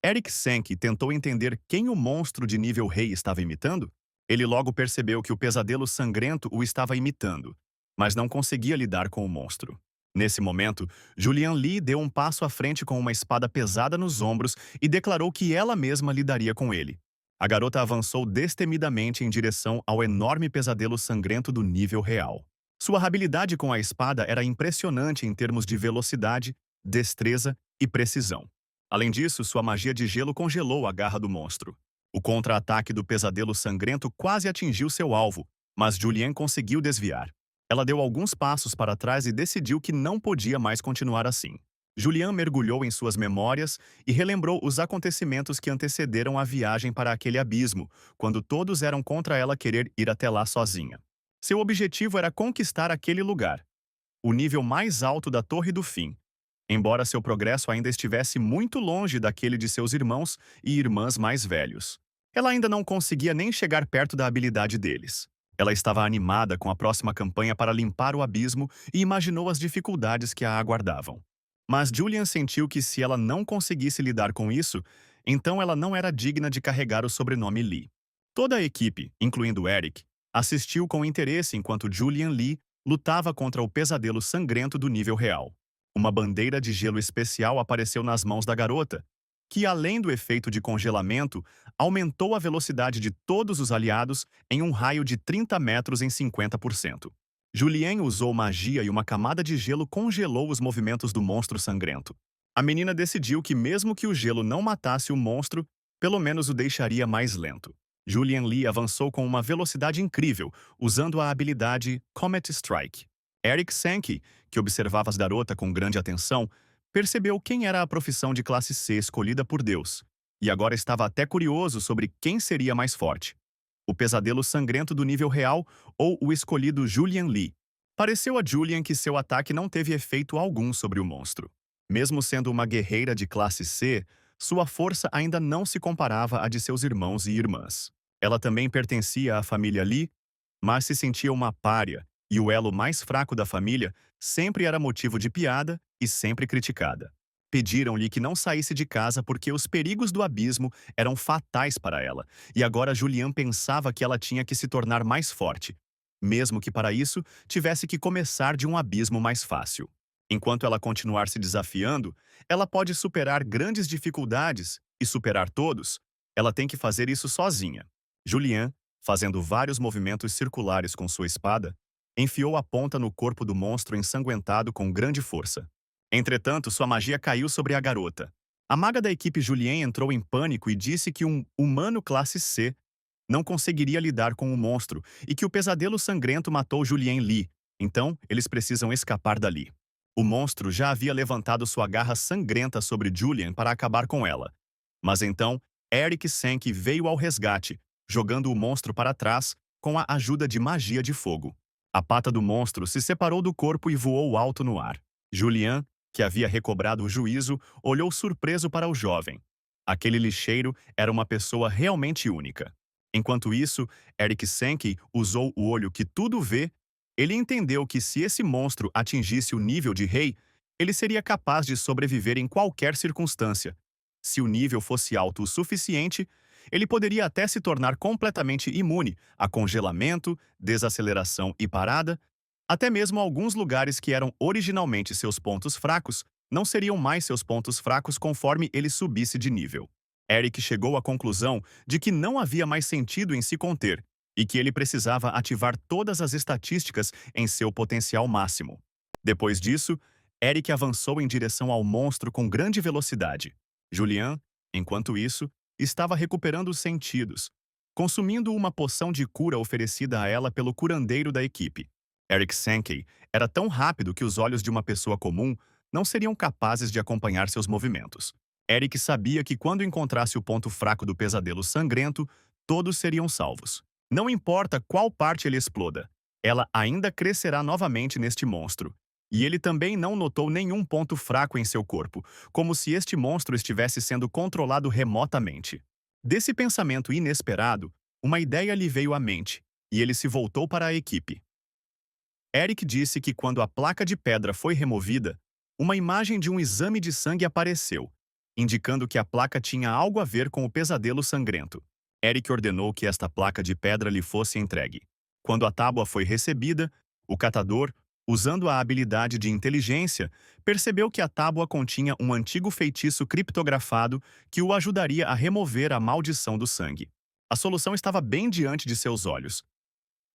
Eric Sankey tentou entender quem o monstro de nível rei estava imitando. Ele logo percebeu que o pesadelo sangrento o estava imitando, mas não conseguia lidar com o monstro. Nesse momento, Julian Lee deu um passo à frente com uma espada pesada nos ombros e declarou que ela mesma lidaria com ele. A garota avançou destemidamente em direção ao enorme pesadelo sangrento do nível real. Sua habilidade com a espada era impressionante em termos de velocidade, destreza e precisão. Além disso, sua magia de gelo congelou a garra do monstro. O contra-ataque do pesadelo sangrento quase atingiu seu alvo, mas Julianne conseguiu desviar. Ela deu alguns passos para trás e decidiu que não podia mais continuar assim. Julianne mergulhou em suas memórias e relembrou os acontecimentos que antecederam a viagem para aquele abismo, quando todos eram contra ela querer ir até lá sozinha. Seu objetivo era conquistar aquele lugar, o nível mais alto da Torre do Fim, embora seu progresso ainda estivesse muito longe daquele de seus irmãos e irmãs mais velhos. Ela ainda não conseguia nem chegar perto da habilidade deles. Ela estava animada com a próxima campanha para limpar o abismo e imaginou as dificuldades que a aguardavam. Mas Julian sentiu que se ela não conseguisse lidar com isso, então ela não era digna de carregar o sobrenome Lee. Toda a equipe, incluindo Eric, assistiu com interesse enquanto Julian Lee lutava contra o pesadelo sangrento do nível real. Uma bandeira de gelo especial apareceu nas mãos da garota, que, além do efeito de congelamento, aumentou a velocidade de todos os aliados em um raio de 30 metros em 50%. Julianne usou magia e uma camada de gelo congelou os movimentos do monstro sangrento. A menina decidiu que mesmo que o gelo não matasse o monstro, pelo menos o deixaria mais lento. Julian Lee avançou com uma velocidade incrível, usando a habilidade Comet Strike. Eric Sankey, que observava as garotas com grande atenção, percebeu quem era a profissão de classe C escolhida por Deus, e agora estava até curioso sobre quem seria mais forte: o pesadelo sangrento do nível real ou o escolhido Julian Lee. Pareceu a Julian que seu ataque não teve efeito algum sobre o monstro. Mesmo sendo uma guerreira de classe C, sua força ainda não se comparava à de seus irmãos e irmãs. Ela também pertencia à família Lee, mas se sentia uma pária, e o elo mais fraco da família sempre era motivo de piada e sempre criticada. Pediram-lhe que não saísse de casa porque os perigos do abismo eram fatais para ela, e agora Julian pensava que ela tinha que se tornar mais forte, mesmo que para isso tivesse que começar de um abismo mais fácil. Enquanto ela continuar se desafiando, ela pode superar grandes dificuldades e superar todos. Ela tem que fazer isso sozinha. Julian, fazendo vários movimentos circulares com sua espada, enfiou a ponta no corpo do monstro ensanguentado com grande força. Entretanto, sua magia caiu sobre a garota. A maga da equipe Julien entrou em pânico e disse que um humano classe C não conseguiria lidar com o monstro e que o pesadelo sangrento matou Julien Lee, então eles precisam escapar dali. O monstro já havia levantado sua garra sangrenta sobre Julian para acabar com ela. Mas então, Eric Sankey veio ao resgate, jogando o monstro para trás com a ajuda de magia de fogo. A pata do monstro se separou do corpo e voou alto no ar. Julian, que havia recobrado o juízo, olhou surpreso para o jovem. Aquele lixeiro era uma pessoa realmente única. Enquanto isso, Eric Sankey usou o olho que tudo vê. Ele entendeu que se esse monstro atingisse o nível de rei, ele seria capaz de sobreviver em qualquer circunstância. Se o nível fosse alto o suficiente, ele poderia até se tornar completamente imune a congelamento, desaceleração e parada. Até mesmo alguns lugares que eram originalmente seus pontos fracos não seriam mais seus pontos fracos conforme ele subisse de nível. Eric chegou à conclusão de que não havia mais sentido em se conter e que ele precisava ativar todas as estatísticas em seu potencial máximo. Depois disso, Eric avançou em direção ao monstro com grande velocidade. Julian, enquanto isso, estava recuperando os sentidos, consumindo uma poção de cura oferecida a ela pelo curandeiro da equipe. Eric Sankey era tão rápido que os olhos de uma pessoa comum não seriam capazes de acompanhar seus movimentos. Eric sabia que quando encontrasse o ponto fraco do pesadelo sangrento, todos seriam salvos. Não importa qual parte ele exploda, ela ainda crescerá novamente neste monstro. E ele também não notou nenhum ponto fraco em seu corpo, como se este monstro estivesse sendo controlado remotamente. Desse pensamento inesperado, uma ideia lhe veio à mente, e ele se voltou para a equipe. Eric disse que quando a placa de pedra foi removida, uma imagem de um exame de sangue apareceu, indicando que a placa tinha algo a ver com o pesadelo sangrento. Eric ordenou que esta placa de pedra lhe fosse entregue. Quando a tábua foi recebida, o catador, usando a habilidade de inteligência, percebeu que a tábua continha um antigo feitiço criptografado que o ajudaria a remover a maldição do sangue. A solução estava bem diante de seus olhos.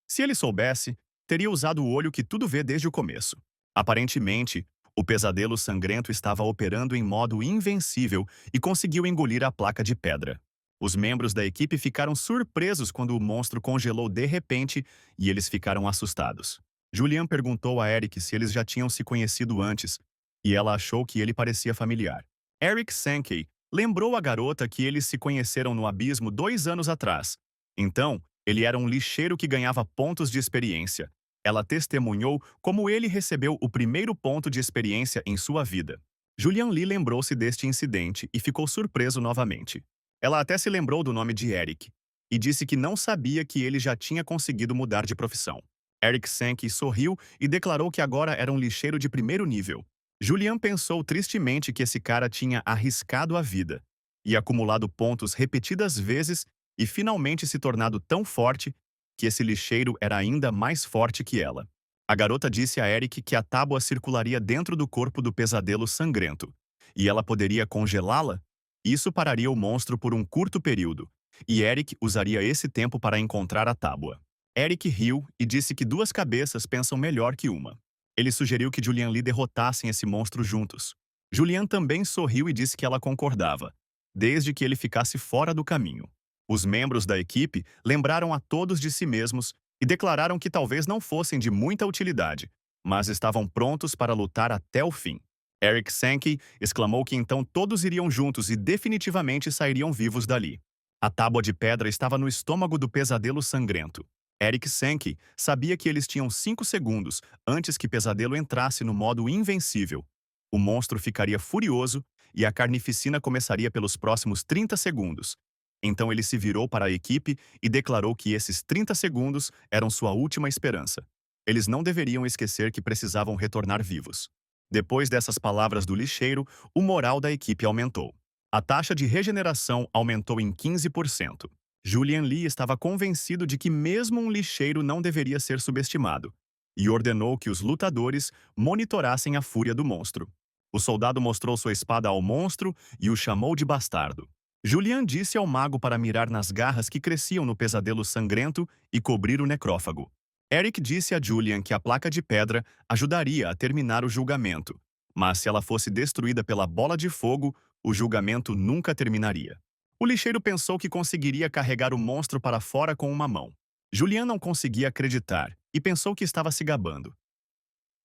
Se ele soubesse, teria usado o olho que tudo vê desde o começo. Aparentemente, o pesadelo sangrento estava operando em modo invencível e conseguiu engolir a placa de pedra. Os membros da equipe ficaram surpresos quando o monstro congelou de repente e eles ficaram assustados. Julian perguntou a Eric se eles já tinham se conhecido antes, e ela achou que ele parecia familiar. Eric Sankey lembrou a garota que eles se conheceram no abismo 2 anos atrás. Então, ele era um lixeiro que ganhava pontos de experiência. Ela testemunhou como ele recebeu o primeiro ponto de experiência em sua vida. Julian Lee lembrou-se deste incidente e ficou surpreso novamente. Ela até se lembrou do nome de Eric e disse que não sabia que ele já tinha conseguido mudar de profissão. Eric Sankey sorriu e declarou que agora era um lixeiro de primeiro nível. Julian pensou tristemente que esse cara tinha arriscado a vida e acumulado pontos repetidas vezes e finalmente se tornado tão forte que esse lixeiro era ainda mais forte que ela. A garota disse a Eric que a tábua circularia dentro do corpo do pesadelo sangrento, e ela poderia congelá-la. Isso pararia o monstro por um curto período, e Eric usaria esse tempo para encontrar a tábua. Eric riu e disse que duas cabeças pensam melhor que uma. Ele sugeriu que Julian Lee derrotassem esse monstro juntos. Julian também sorriu e disse que ela concordava, desde que ele ficasse fora do caminho. Os membros da equipe lembraram a todos de si mesmos e declararam que talvez não fossem de muita utilidade, mas estavam prontos para lutar até o fim. Eric Sankey exclamou que então todos iriam juntos e definitivamente sairiam vivos dali. A tábua de pedra estava no estômago do pesadelo sangrento. Eric Sankey sabia que eles tinham 5 segundos antes que Pesadelo entrasse no modo invencível. O monstro ficaria furioso e a carnificina começaria pelos próximos 30 segundos. Então ele se virou para a equipe e declarou que esses 30 segundos eram sua última esperança. Eles não deveriam esquecer que precisavam retornar vivos. Depois dessas palavras do lixeiro, o moral da equipe aumentou. A taxa de regeneração aumentou em 15%. Julian Lee estava convencido de que mesmo um lixeiro não deveria ser subestimado, e ordenou que os lutadores monitorassem a fúria do monstro. O soldado mostrou sua espada ao monstro e o chamou de bastardo. Julian disse ao mago para mirar nas garras que cresciam no pesadelo sangrento e cobrir o necrófago. Eric disse a Julian que a placa de pedra ajudaria a terminar o julgamento, mas se ela fosse destruída pela bola de fogo, o julgamento nunca terminaria. O lixeiro pensou que conseguiria carregar o monstro para fora com uma mão. Julian não conseguia acreditar e pensou que estava se gabando.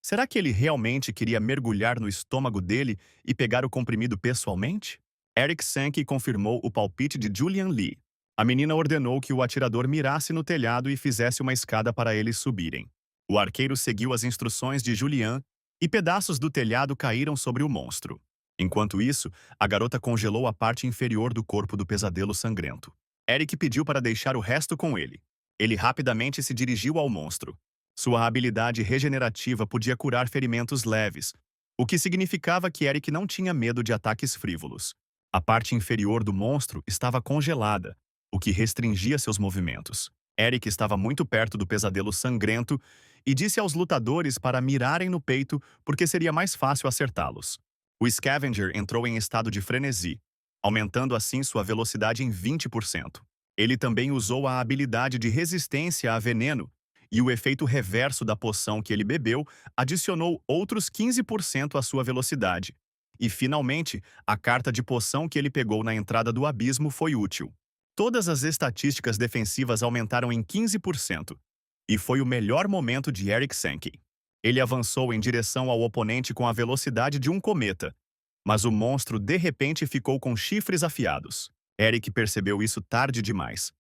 Será que ele realmente queria mergulhar no estômago dele e pegar o comprimido pessoalmente? Eric Sankey confirmou o palpite de Julian Lee. A menina ordenou que o atirador mirasse no telhado e fizesse uma escada para eles subirem. O arqueiro seguiu as instruções de Julian e pedaços do telhado caíram sobre o monstro. Enquanto isso, a garota congelou a parte inferior do corpo do pesadelo sangrento. Eric pediu para deixar o resto com ele. Ele rapidamente se dirigiu ao monstro. Sua habilidade regenerativa podia curar ferimentos leves, o que significava que Eric não tinha medo de ataques frívolos. A parte inferior do monstro estava congelada, o que restringia seus movimentos. Eric estava muito perto do pesadelo sangrento e disse aos lutadores para mirarem no peito porque seria mais fácil acertá-los. O Scavenger entrou em estado de frenesi, aumentando assim sua velocidade em 20%. Ele também usou a habilidade de resistência a veneno, e o efeito reverso da poção que ele bebeu adicionou outros 15% à sua velocidade. E, finalmente, a carta de poção que ele pegou na entrada do abismo foi útil. Todas as estatísticas defensivas aumentaram em 15%, e foi o melhor momento de Eric Sankey. Ele avançou em direção ao oponente com a velocidade de um cometa, mas o monstro de repente ficou com chifres afiados. Eric percebeu isso tarde demais.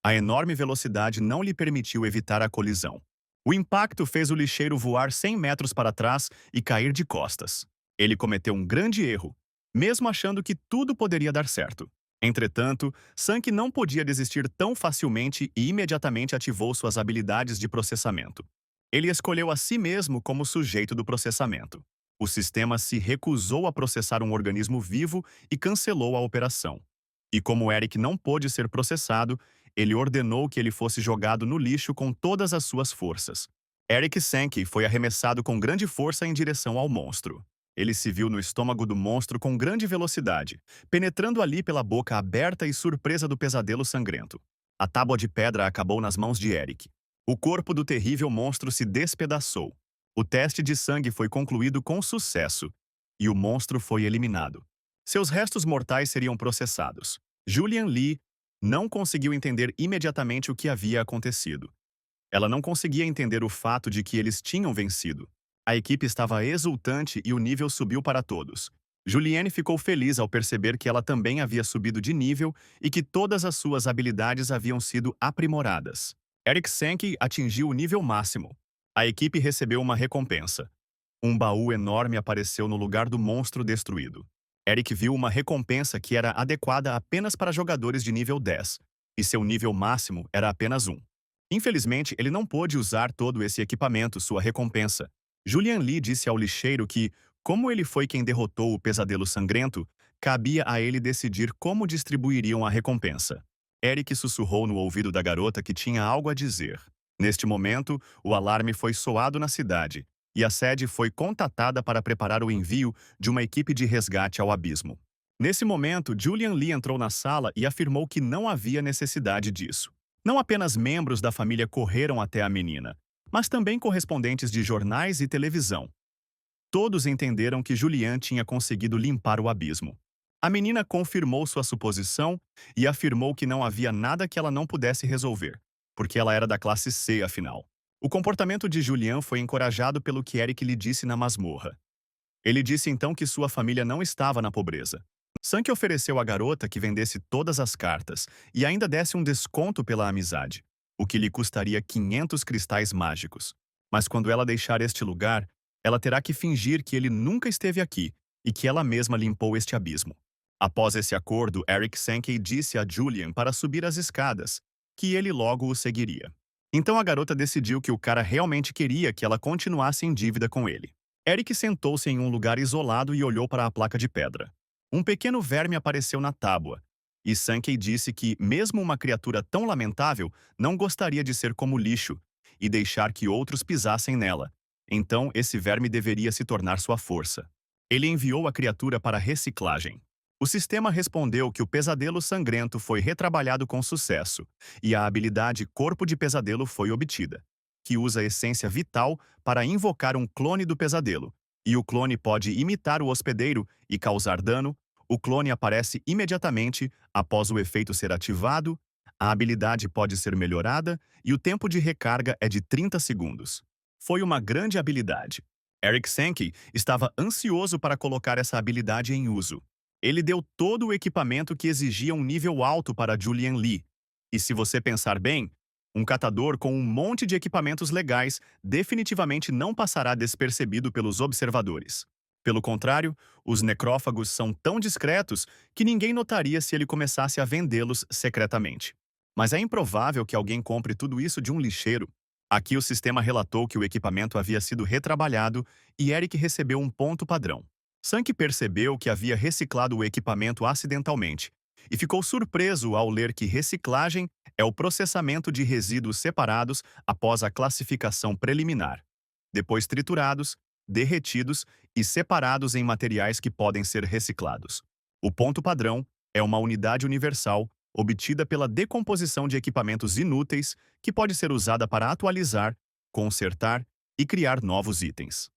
A enorme velocidade não lhe permitiu evitar a colisão. O impacto fez o lixeiro voar 100 metros para trás e cair de costas. Ele cometeu um grande erro, mesmo achando que tudo poderia dar certo. Entretanto, Sankey não podia desistir tão facilmente e imediatamente ativou suas habilidades de processamento. Ele escolheu a si mesmo como sujeito do processamento. O sistema se recusou a processar um organismo vivo e cancelou a operação. E como Eric não pôde ser processado, ele ordenou que ele fosse jogado no lixo com todas as suas forças. Eric Sankey foi arremessado com grande força em direção ao monstro. Ele se viu no estômago do monstro com grande velocidade, penetrando ali pela boca aberta e surpresa do pesadelo sangrento. A tábua de pedra acabou nas mãos de Eric. O corpo do terrível monstro se despedaçou. O teste de sangue foi concluído com sucesso, e o monstro foi eliminado. Seus restos mortais seriam processados. Julian Lee não conseguiu entender imediatamente o que havia acontecido. Ela não conseguia entender o fato de que eles tinham vencido. A equipe estava exultante e o nível subiu para todos. Juliane ficou feliz ao perceber que ela também havia subido de nível e que todas as suas habilidades haviam sido aprimoradas. Eric Sankey atingiu o nível máximo. A equipe recebeu uma recompensa. Um baú enorme apareceu no lugar do monstro destruído. Eric viu uma recompensa que era adequada apenas para jogadores de nível 10, e seu nível máximo era apenas 1. Infelizmente, ele não pôde usar todo esse equipamento, sua recompensa. Julian Lee disse ao lixeiro que, como ele foi quem derrotou o pesadelo sangrento, cabia a ele decidir como distribuiriam a recompensa. Eric sussurrou no ouvido da garota que tinha algo a dizer. Neste momento, o alarme foi soado na cidade, e a sede foi contatada para preparar o envio de uma equipe de resgate ao abismo. Nesse momento, Julian Lee entrou na sala e afirmou que não havia necessidade disso. Não apenas membros da família correram até a menina, mas também correspondentes de jornais e televisão. Todos entenderam que Julian tinha conseguido limpar o abismo. A menina confirmou sua suposição e afirmou que não havia nada que ela não pudesse resolver, porque ela era da classe C, afinal. O comportamento de Julian foi encorajado pelo que Eric lhe disse na masmorra. Ele disse então que sua família não estava na pobreza. Sankey ofereceu à garota que vendesse todas as cartas e ainda desse um desconto pela amizade, o que lhe custaria 500 cristais mágicos. Mas quando ela deixar este lugar, ela terá que fingir que ele nunca esteve aqui e que ela mesma limpou este abismo. Após esse acordo, Eric Sankey disse a Julian para subir as escadas, que ele logo o seguiria. Então a garota decidiu que o cara realmente queria que ela continuasse em dívida com ele. Eric sentou-se em um lugar isolado e olhou para a placa de pedra. Um pequeno verme apareceu na tábua, e Sankey disse que, mesmo uma criatura tão lamentável, não gostaria de ser como lixo e deixar que outros pisassem nela. Então, esse verme deveria se tornar sua força. Ele enviou a criatura para reciclagem. O sistema respondeu que o pesadelo sangrento foi retrabalhado com sucesso, e a habilidade Corpo de Pesadelo foi obtida, que usa a essência vital para invocar um clone do pesadelo, e o clone pode imitar o hospedeiro e causar dano. O clone aparece imediatamente após o efeito ser ativado, a habilidade pode ser melhorada e o tempo de recarga é de 30 segundos. Foi uma grande habilidade. Eric Sankey estava ansioso para colocar essa habilidade em uso. Ele deu todo o equipamento que exigia um nível alto para Julian Lee. E se você pensar bem, um catador com um monte de equipamentos legais definitivamente não passará despercebido pelos observadores. Pelo contrário, os necrófagos são tão discretos que ninguém notaria se ele começasse a vendê-los secretamente. Mas é improvável que alguém compre tudo isso de um lixeiro. Aqui o sistema relatou que o equipamento havia sido retrabalhado e Eric recebeu um ponto padrão. Sankey percebeu que havia reciclado o equipamento acidentalmente e ficou surpreso ao ler que reciclagem é o processamento de resíduos separados após a classificação preliminar, depois triturados, derretidos e separados em materiais que podem ser reciclados. O ponto padrão é uma unidade universal obtida pela decomposição de equipamentos inúteis que pode ser usada para atualizar, consertar e criar novos itens.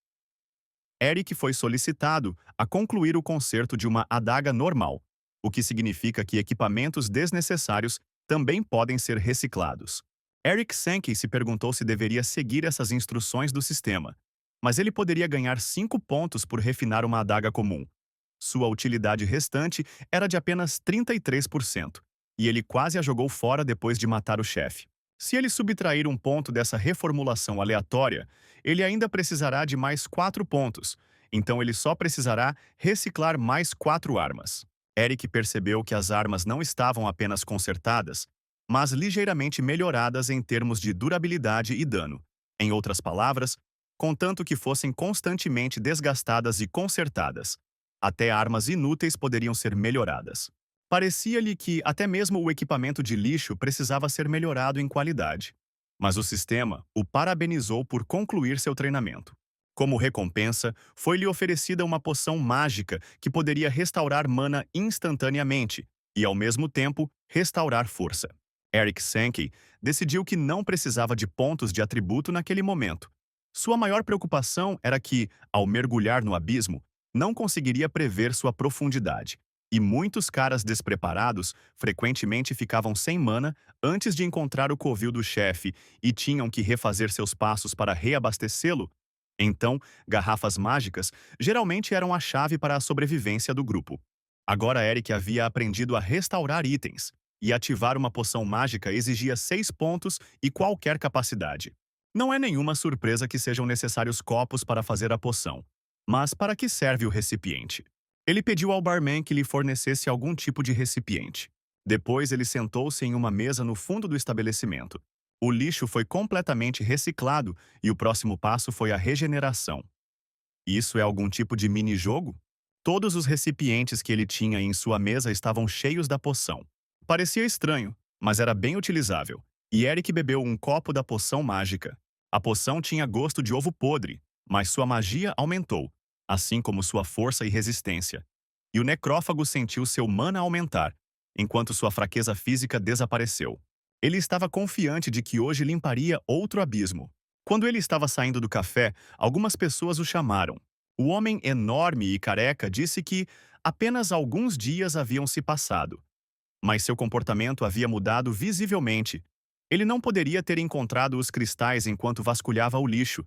Eric foi solicitado a concluir o conserto de uma adaga normal, o que significa que equipamentos desnecessários também podem ser reciclados. Eric Sankey se perguntou se deveria seguir essas instruções do sistema, mas ele poderia ganhar 5 pontos por refinar uma adaga comum. Sua utilidade restante era de apenas 33%, e ele quase a jogou fora depois de matar o chefe. Se ele subtrair um ponto dessa reformulação aleatória, ele ainda precisará de mais 4 pontos, então ele só precisará reciclar mais 4 armas. Eric percebeu que as armas não estavam apenas consertadas, mas ligeiramente melhoradas em termos de durabilidade e dano. Em outras palavras, contanto que fossem constantemente desgastadas e consertadas. Até armas inúteis poderiam ser melhoradas. Parecia-lhe que até mesmo o equipamento de lixo precisava ser melhorado em qualidade. Mas o sistema o parabenizou por concluir seu treinamento. Como recompensa, foi-lhe oferecida uma poção mágica que poderia restaurar mana instantaneamente e, ao mesmo tempo, restaurar força. Eric Sankey decidiu que não precisava de pontos de atributo naquele momento. Sua maior preocupação era que, ao mergulhar no abismo, não conseguiria prever sua profundidade. E muitos caras despreparados frequentemente ficavam sem mana antes de encontrar o covil do chefe e tinham que refazer seus passos para reabastecê-lo. Então, garrafas mágicas geralmente eram a chave para a sobrevivência do grupo. Agora Eric havia aprendido a restaurar itens, e ativar uma poção mágica exigia 6 pontos e qualquer capacidade. Não é nenhuma surpresa que sejam necessários copos para fazer a poção. Mas para que serve o recipiente? Ele pediu ao barman que lhe fornecesse algum tipo de recipiente. Depois ele sentou-se em uma mesa no fundo do estabelecimento. O lixo foi completamente reciclado e o próximo passo foi a regeneração. Isso é algum tipo de mini-jogo? Todos os recipientes que ele tinha em sua mesa estavam cheios da poção. Parecia estranho, mas era bem utilizável. E Eric bebeu um copo da poção mágica. A poção tinha gosto de ovo podre, mas sua magia aumentou, assim como sua força e resistência. E o necrófago sentiu seu mana aumentar, enquanto sua fraqueza física desapareceu. Ele estava confiante de que hoje limparia outro abismo. Quando ele estava saindo do café, algumas pessoas o chamaram. O homem enorme e careca disse que apenas alguns dias haviam se passado, mas seu comportamento havia mudado visivelmente. Ele não poderia ter encontrado os cristais enquanto vasculhava o lixo,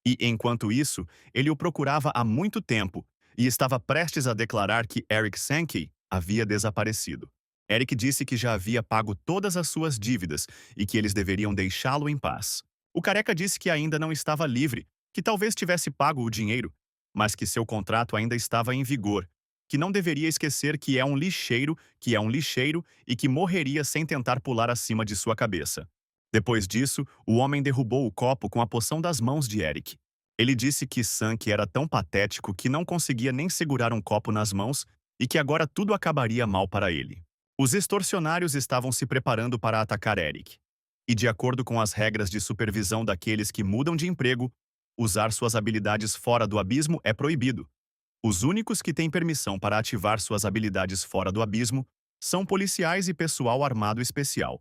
e, enquanto isso, ele o procurava há muito tempo e estava prestes a declarar que Eric Sankey havia desaparecido. Eric disse que já havia pago todas as suas dívidas e que eles deveriam deixá-lo em paz. O careca disse que ainda não estava livre, que talvez tivesse pago o dinheiro, mas que seu contrato ainda estava em vigor, que não deveria esquecer que é um lixeiro e que morreria sem tentar pular acima de sua cabeça. Depois disso, o homem derrubou o copo com a poção das mãos de Eric. Ele disse que Sank era tão patético que não conseguia nem segurar um copo nas mãos e que agora tudo acabaria mal para ele. Os extorsionários estavam se preparando para atacar Eric. E de acordo com as regras de supervisão daqueles que mudam de emprego, usar suas habilidades fora do abismo é proibido. Os únicos que têm permissão para ativar suas habilidades fora do abismo são policiais e pessoal armado especial.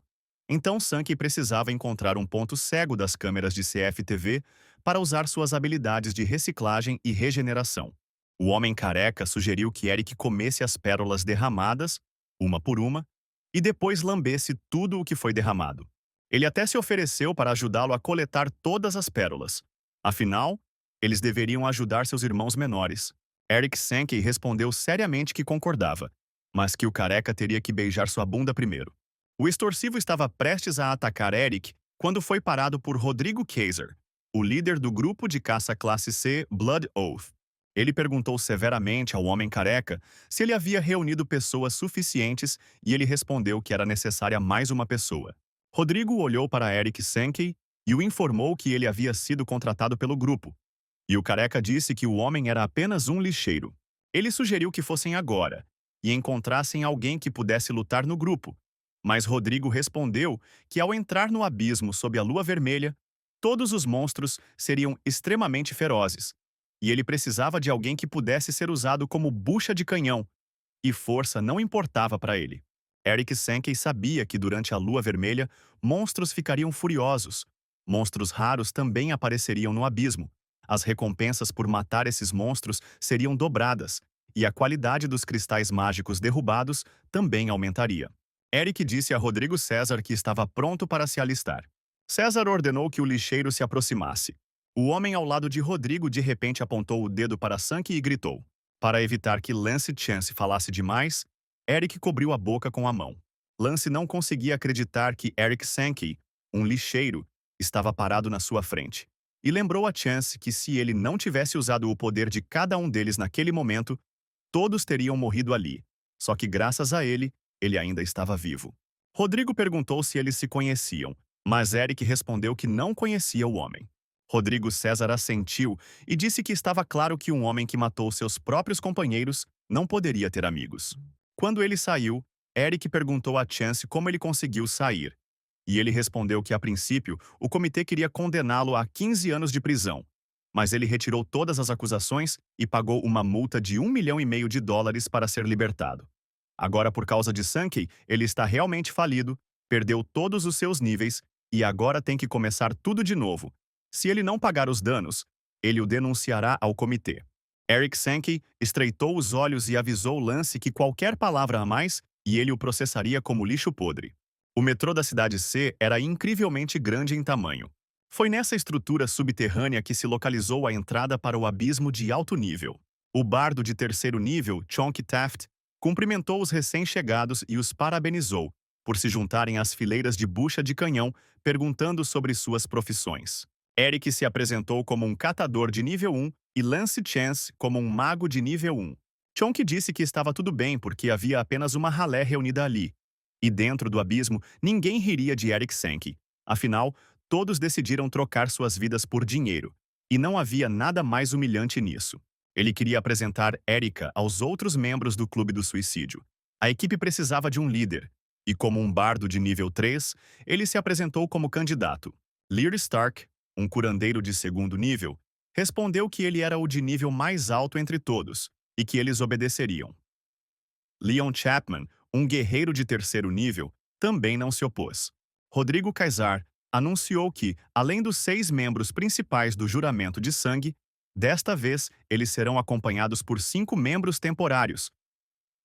Então Sankey precisava encontrar um ponto cego das câmeras de CFTV para usar suas habilidades de reciclagem e regeneração. O homem careca sugeriu que Eric comesse as pérolas derramadas, uma por uma, e depois lambesse tudo o que foi derramado. Ele até se ofereceu para ajudá-lo a coletar todas as pérolas. Afinal, eles deveriam ajudar seus irmãos menores. Eric Sankey respondeu seriamente que concordava, mas que o careca teria que beijar sua bunda primeiro. O extorsivo estava prestes a atacar Eric quando foi parado por Rodrigo Kaiser, o líder do grupo de caça classe C Blood Oath. Ele perguntou severamente ao homem careca se ele havia reunido pessoas suficientes e ele respondeu que era necessária mais uma pessoa. Rodrigo olhou para Eric Sankey e o informou que ele havia sido contratado pelo grupo. E o careca disse que o homem era apenas um lixeiro. Ele sugeriu que fossem agora e encontrassem alguém que pudesse lutar no grupo. Mas Rodrigo respondeu que ao entrar no abismo sob a lua vermelha, todos os monstros seriam extremamente ferozes, e ele precisava de alguém que pudesse ser usado como bucha de canhão, e força não importava para ele. Eric Sankey sabia que durante a lua vermelha, monstros ficariam furiosos. Monstros raros também apareceriam no abismo. As recompensas por matar esses monstros seriam dobradas, e a qualidade dos cristais mágicos derrubados também aumentaria. Eric disse a Rodrigo César que estava pronto para se alistar. César ordenou que o lixeiro se aproximasse. O homem ao lado de Rodrigo de repente apontou o dedo para Sankey e gritou. Para evitar que Lance Chance falasse demais, Eric cobriu a boca com a mão. Lance não conseguia acreditar que Eric Sankey, um lixeiro, estava parado na sua frente. E lembrou a Chance que se ele não tivesse usado o poder de cada um deles naquele momento, todos teriam morrido ali. Só que graças a ele, ele ainda estava vivo. Rodrigo perguntou se eles se conheciam, mas Eric respondeu que não conhecia o homem. Rodrigo César assentiu e disse que estava claro que um homem que matou seus próprios companheiros não poderia ter amigos. Quando ele saiu, Eric perguntou a Chance como ele conseguiu sair. E ele respondeu que, a princípio, o comitê queria condená-lo a 15 anos de prisão. Mas ele retirou todas as acusações e pagou uma multa de US$ 1,5 milhão para ser libertado. Agora, por causa de Sankey, ele está realmente falido, perdeu todos os seus níveis e agora tem que começar tudo de novo. Se ele não pagar os danos, ele o denunciará ao comitê. Eric Sankey estreitou os olhos e avisou Lance que qualquer palavra a mais e ele o processaria como lixo podre. O metrô da cidade C era incrivelmente grande em tamanho. Foi nessa estrutura subterrânea que se localizou a entrada para o abismo de alto nível. O bardo de terceiro nível, Chonky Taft, cumprimentou os recém-chegados e os parabenizou por se juntarem às fileiras de bucha de canhão, perguntando sobre suas profissões. Eric se apresentou como um catador de nível 1 e Lance Chance como um mago de nível 1. Chonky disse que estava tudo bem porque havia apenas uma ralé reunida ali. E dentro do abismo, ninguém riria de Eric Sankey. Afinal, todos decidiram trocar suas vidas por dinheiro. E não havia nada mais humilhante nisso. Ele queria apresentar Erika aos outros membros do Clube do Suicídio. A equipe precisava de um líder. E como um bardo de nível 3, ele se apresentou como candidato. Lear Stark, um curandeiro de segundo nível, respondeu que ele era o de nível mais alto entre todos e que eles obedeceriam. Leon Chapman, um guerreiro de terceiro nível, também não se opôs. Rodrigo Kaysar anunciou que, além dos 6 membros principais do juramento de sangue, desta vez eles serão acompanhados por 5 membros temporários.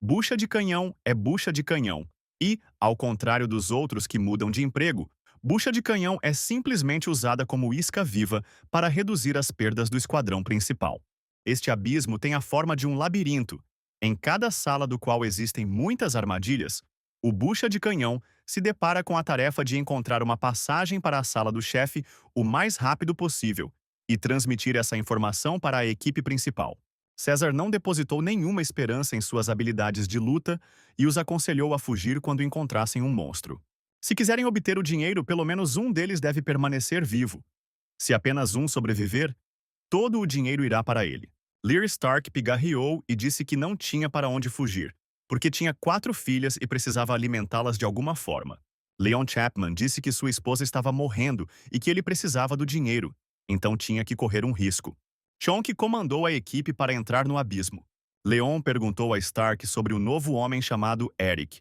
Bucha de canhão é bucha de canhão e, ao contrário dos outros que mudam de emprego, bucha de canhão é simplesmente usada como isca viva para reduzir as perdas do esquadrão principal. Este abismo tem a forma de um labirinto. Em cada sala do qual existem muitas armadilhas, o bucha de canhão se depara com a tarefa de encontrar uma passagem para a sala do chefe o mais rápido possível e transmitir essa informação para a equipe principal. César não depositou nenhuma esperança em suas habilidades de luta e os aconselhou a fugir quando encontrassem um monstro. Se quiserem obter o dinheiro, pelo menos um deles deve permanecer vivo. Se apenas um sobreviver, todo o dinheiro irá para ele. Lear Stark pigarreou e disse que não tinha para onde fugir, porque tinha 4 filhas e precisava alimentá-las de alguma forma. Leon Chapman disse que sua esposa estava morrendo e que ele precisava do dinheiro, então tinha que correr um risco. Chonky comandou a equipe para entrar no abismo. Leon perguntou a Stark sobre o novo homem chamado Eric,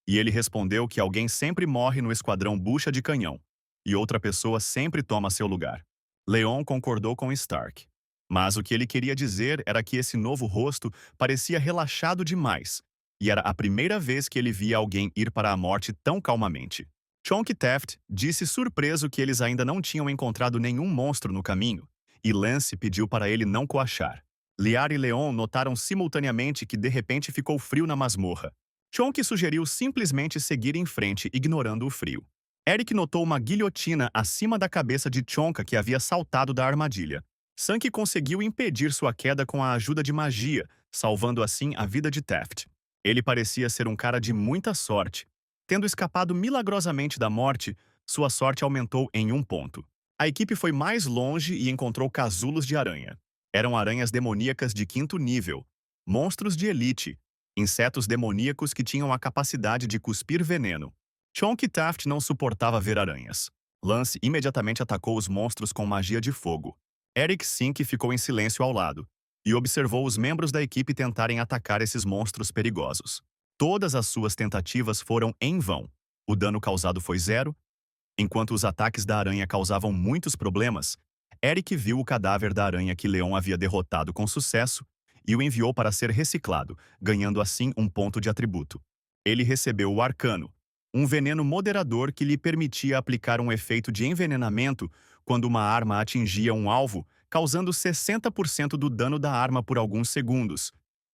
e ele respondeu que alguém sempre morre no esquadrão bucha de canhão, e outra pessoa sempre toma seu lugar. Leon concordou com Stark. Mas o que ele queria dizer era que esse novo rosto parecia relaxado demais, e era a primeira vez que ele via alguém ir para a morte tão calmamente. Chonky Taft disse surpreso que eles ainda não tinham encontrado nenhum monstro no caminho, e Lance pediu para ele não coachar. Liar e Leon notaram simultaneamente que de repente ficou frio na masmorra. Chonky sugeriu simplesmente seguir em frente, ignorando o frio. Eric notou uma guilhotina acima da cabeça de Chonka que havia saltado da armadilha. Sankey conseguiu impedir sua queda com a ajuda de magia, salvando assim a vida de Taft. Ele parecia ser um cara de muita sorte. Tendo escapado milagrosamente da morte, sua sorte aumentou em 1 ponto. A equipe foi mais longe e encontrou casulos de aranha. Eram aranhas demoníacas de 5º nível, monstros de elite, insetos demoníacos que tinham a capacidade de cuspir veneno. Chonky Taft não suportava ver aranhas. Lance imediatamente atacou os monstros com magia de fogo. Eric Sink ficou em silêncio ao lado e observou os membros da equipe tentarem atacar esses monstros perigosos. Todas as suas tentativas foram em vão. O dano causado foi 0. Enquanto os ataques da aranha causavam muitos problemas, Eric viu o cadáver da aranha que Leon havia derrotado com sucesso e o enviou para ser reciclado, ganhando assim 1 ponto de atributo. Ele recebeu o Arcano, um veneno moderador que lhe permitia aplicar um efeito de envenenamento quando uma arma atingia um alvo, causando 60% do dano da arma por alguns segundos.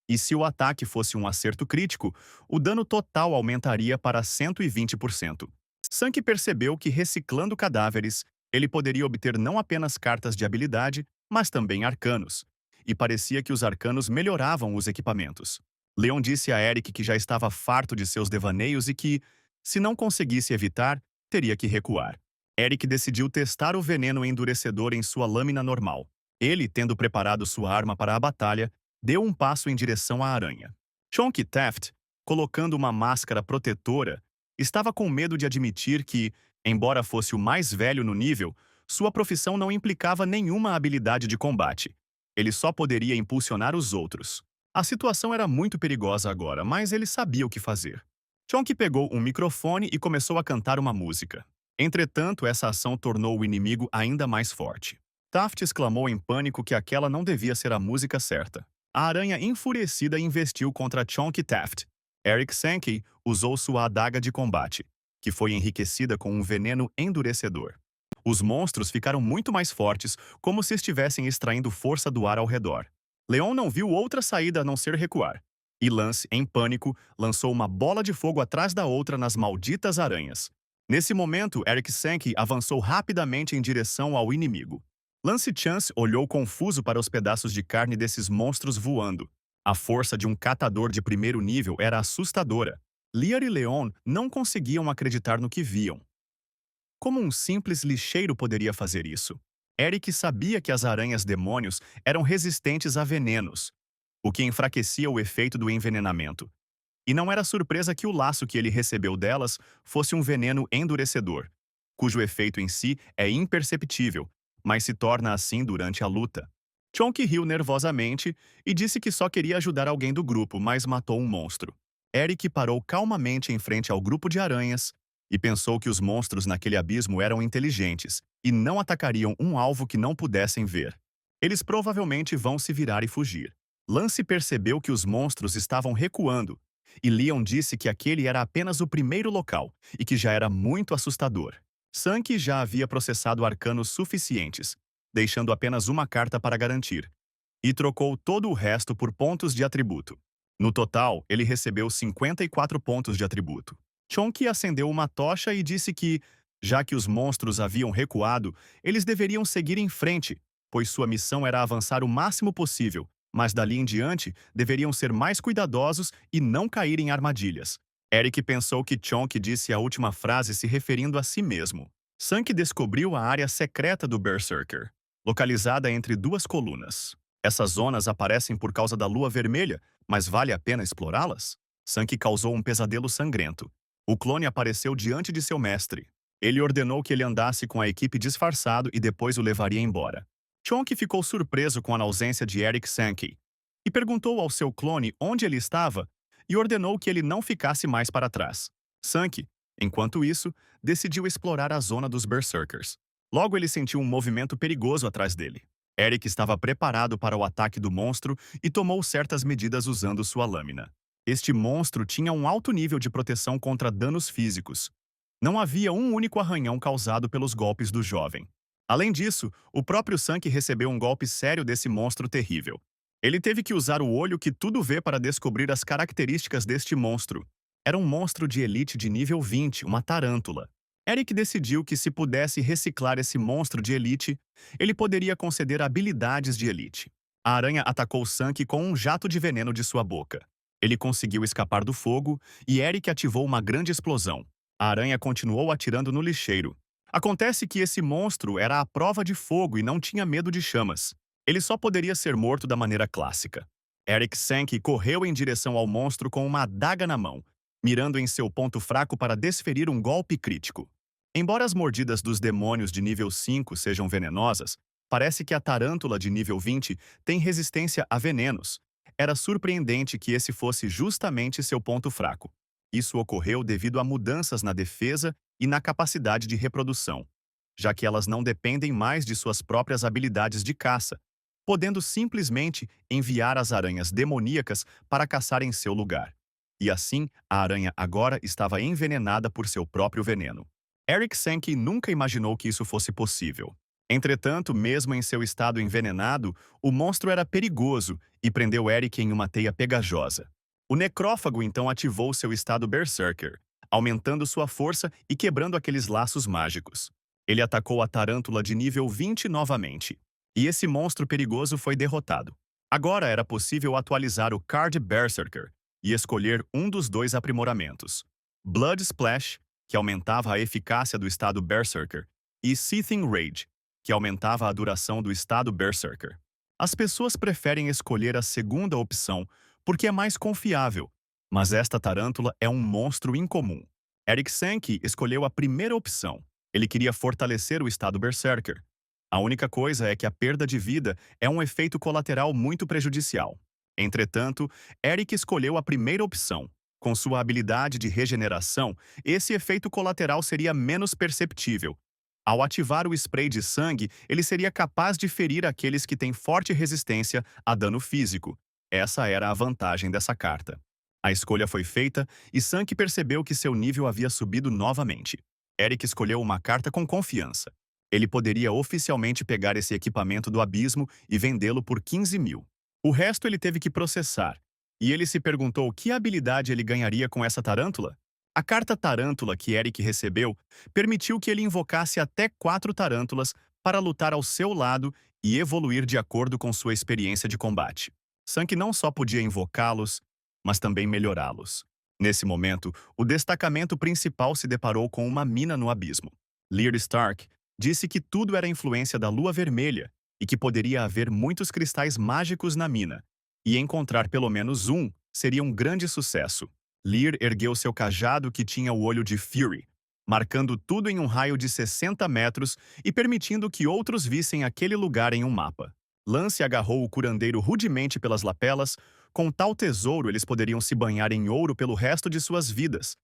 E se o ataque fosse um acerto crítico, o dano total aumentaria para 120%. Sankey percebeu que, reciclando cadáveres, ele poderia obter não apenas cartas de habilidade, mas também arcanos. E parecia que os arcanos melhoravam os equipamentos. Leon disse a Eric que já estava farto de seus devaneios e que, se não conseguisse evitar, teria que recuar. Eric decidiu testar o veneno endurecedor em sua lâmina normal. Ele, tendo preparado sua arma para a batalha, deu um passo em direção à aranha. Chonky Taft, colocando uma máscara protetora, estava com medo de admitir que, embora fosse o mais velho no nível, sua profissão não implicava nenhuma habilidade de combate. Ele só poderia impulsionar os outros. A situação era muito perigosa agora, mas ele sabia o que fazer. Chonky pegou um microfone e começou a cantar uma música. Entretanto, essa ação tornou o inimigo ainda mais forte. Taft exclamou em pânico que aquela não devia ser a música certa. A aranha enfurecida investiu contra Chonky Taft. Eric Sankey usou sua adaga de combate, que foi enriquecida com um veneno endurecedor. Os monstros ficaram muito mais fortes, como se estivessem extraindo força do ar ao redor. Leon não viu outra saída a não ser recuar. E Lance, em pânico, lançou uma bola de fogo atrás da outra nas malditas aranhas. Nesse momento, Eric Sankey avançou rapidamente em direção ao inimigo. Lance Chance olhou confuso para os pedaços de carne desses monstros voando. A força de um catador de primeiro nível era assustadora. Lear e Leon não conseguiam acreditar no que viam. Como um simples lixeiro poderia fazer isso? Eric sabia que as aranhas demônios eram resistentes a venenos, o que enfraquecia o efeito do envenenamento. E não era surpresa que o laço que ele recebeu delas fosse um veneno endurecedor, cujo efeito em si é imperceptível, mas se torna assim durante a luta. Chonky riu nervosamente e disse que só queria ajudar alguém do grupo, mas matou um monstro. Eric parou calmamente em frente ao grupo de aranhas e pensou que os monstros naquele abismo eram inteligentes e não atacariam um alvo que não pudessem ver. Eles provavelmente vão se virar e fugir. Lance percebeu que os monstros estavam recuando, e Leon disse que aquele era apenas o primeiro local e que já era muito assustador. Sankey já havia processado arcanos suficientes, deixando apenas uma carta para garantir, e trocou todo o resto por pontos de atributo. No total, ele recebeu 54 pontos de atributo. Chonky acendeu uma tocha e disse que, já que os monstros haviam recuado, eles deveriam seguir em frente, pois sua missão era avançar o máximo possível, mas dali em diante deveriam ser mais cuidadosos e não cair em armadilhas. Eric pensou que Chonky disse a última frase se referindo a si mesmo. Sankey descobriu a área secreta do Berserker, localizada entre duas colunas. Essas zonas aparecem por causa da lua vermelha, mas vale a pena explorá-las? Sankey causou um pesadelo sangrento. O clone apareceu diante de seu mestre. Ele ordenou que ele andasse com a equipe disfarçado e depois o levaria embora. Chonky ficou surpreso com a ausência de Eric Sankey e perguntou ao seu clone onde ele estava e ordenou que ele não ficasse mais para trás. Sankey, enquanto isso, decidiu explorar a zona dos Berserkers. Logo ele sentiu um movimento perigoso atrás dele. Eric estava preparado para o ataque do monstro e tomou certas medidas usando sua lâmina. Este monstro tinha um alto nível de proteção contra danos físicos. Não havia um único arranhão causado pelos golpes do jovem. Além disso, o próprio Sankey recebeu um golpe sério desse monstro terrível. Ele teve que usar o olho que tudo vê para descobrir as características deste monstro. Era um monstro de elite de nível 20, uma tarântula. Eric decidiu que se pudesse reciclar esse monstro de elite, ele poderia conceder habilidades de elite. A aranha atacou Sankey com um jato de veneno de sua boca. Ele conseguiu escapar do fogo e Eric ativou uma grande explosão. A aranha continuou atirando no lixeiro. Acontece que esse monstro era a prova de fogo e não tinha medo de chamas. Ele só poderia ser morto da maneira clássica. Eric Sankey correu em direção ao monstro com uma adaga na mão, mirando em seu ponto fraco para desferir um golpe crítico. Embora as mordidas dos demônios de nível 5 sejam venenosas, parece que a tarântula de nível 20 tem resistência a venenos. Era surpreendente que esse fosse justamente seu ponto fraco. Isso ocorreu devido a mudanças na defesa e na capacidade de reprodução, já que elas não dependem mais de suas próprias habilidades de caça, podendo simplesmente enviar as aranhas demoníacas para caçar em seu lugar. E assim, a aranha agora estava envenenada por seu próprio veneno. Eric Sankey nunca imaginou que isso fosse possível. Entretanto, mesmo em seu estado envenenado, o monstro era perigoso e prendeu Eric em uma teia pegajosa. O necrófago então ativou seu estado Berserker, aumentando sua força e quebrando aqueles laços mágicos. Ele atacou a tarântula de nível 20 novamente, e esse monstro perigoso foi derrotado. Agora era possível atualizar o Card Berserker, e escolher um dos dois aprimoramentos: Blood Splash, que aumentava a eficácia do estado Berserker, e Seething Rage, que aumentava a duração do estado Berserker. As pessoas preferem escolher a segunda opção porque é mais confiável, mas esta tarântula é um monstro incomum. Eric Sankey escolheu a primeira opção. Ele queria fortalecer o estado Berserker. A única coisa é que a perda de vida é um efeito colateral muito prejudicial. Entretanto, Eric escolheu a primeira opção. Com sua habilidade de regeneração, esse efeito colateral seria menos perceptível. Ao ativar o spray de sangue, ele seria capaz de ferir aqueles que têm forte resistência a dano físico. Essa era a vantagem dessa carta. A escolha foi feita e Sank percebeu que seu nível havia subido novamente. Eric escolheu uma carta com confiança. Ele poderia oficialmente pegar esse equipamento do abismo e vendê-lo por 15 mil. O resto ele teve que processar. E ele se perguntou que habilidade ele ganharia com essa tarântula? A carta Tarântula que Eric recebeu permitiu que ele invocasse até 4 tarântulas para lutar ao seu lado e evoluir de acordo com sua experiência de combate. Sank não só podia invocá-los, mas também melhorá-los. Nesse momento, o destacamento principal se deparou com uma mina no abismo. Lear Stark disse que tudo era influência da Lua Vermelha e que poderia haver muitos cristais mágicos na mina, e encontrar pelo menos um seria um grande sucesso. Lear ergueu seu cajado que tinha o olho de Fury, marcando tudo em um raio de 60 metros e permitindo que outros vissem aquele lugar em um mapa. Lance agarrou o curandeiro rudemente pelas lapelas. Com tal tesouro, eles poderiam se banhar em ouro pelo resto de suas vidas.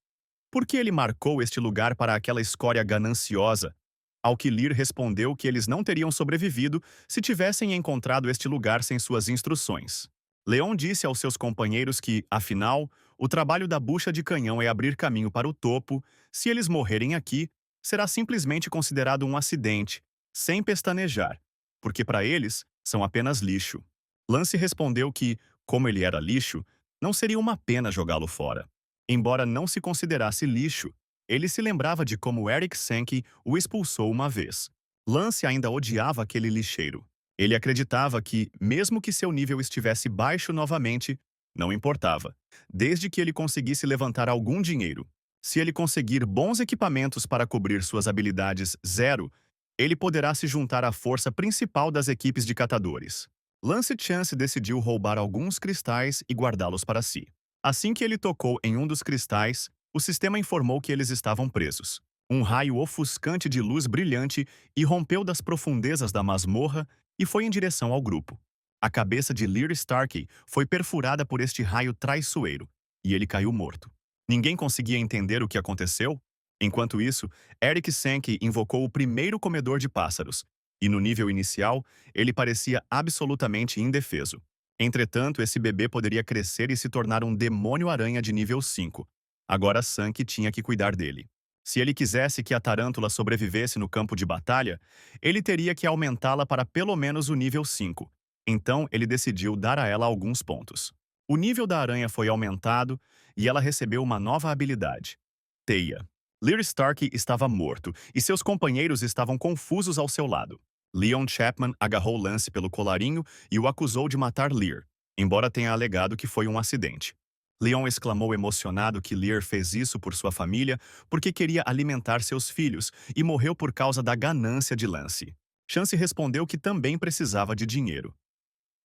Por que ele marcou este lugar para aquela escória gananciosa? Ao que Lear respondeu que eles não teriam sobrevivido se tivessem encontrado este lugar sem suas instruções. Leon disse aos seus companheiros que, afinal, o trabalho da bucha de canhão é abrir caminho para o topo. Se eles morrerem aqui, será simplesmente considerado um acidente, sem pestanejar, porque para eles são apenas lixo. Lance respondeu que, como ele era lixo, não seria uma pena jogá-lo fora. Embora não se considerasse lixo, ele se lembrava de como Eric Sankey o expulsou uma vez. Lance ainda odiava aquele lixeiro. Ele acreditava que, mesmo que seu nível estivesse baixo novamente, não importava, desde que ele conseguisse levantar algum dinheiro. Se ele conseguir bons equipamentos para cobrir suas habilidades 0, ele poderá se juntar à força principal das equipes de catadores. Lance Chance decidiu roubar alguns cristais e guardá-los para si. Assim que ele tocou em um dos cristais, o sistema informou que eles estavam presos. Um raio ofuscante de luz brilhante irrompeu das profundezas da masmorra e foi em direção ao grupo. A cabeça de Lear Starkey foi perfurada por este raio traiçoeiro, e ele caiu morto. Ninguém conseguia entender o que aconteceu. Enquanto isso, Eric Sankey invocou o primeiro comedor de pássaros, e no nível inicial, ele parecia absolutamente indefeso. Entretanto, esse bebê poderia crescer e se tornar um demônio-aranha de nível 5. Agora Sankey tinha que cuidar dele. Se ele quisesse que a tarântula sobrevivesse no campo de batalha, ele teria que aumentá-la para pelo menos o nível 5. Então, ele decidiu dar a ela alguns pontos. O nível da aranha foi aumentado e ela recebeu uma nova habilidade: Teia. Lear Starkey estava morto e seus companheiros estavam confusos ao seu lado. Leon Chapman agarrou Lance pelo colarinho e o acusou de matar Lear, embora tenha alegado que foi um acidente. Leon exclamou emocionado que Lear fez isso por sua família porque queria alimentar seus filhos e morreu por causa da ganância de Lance. Chance respondeu que também precisava de dinheiro.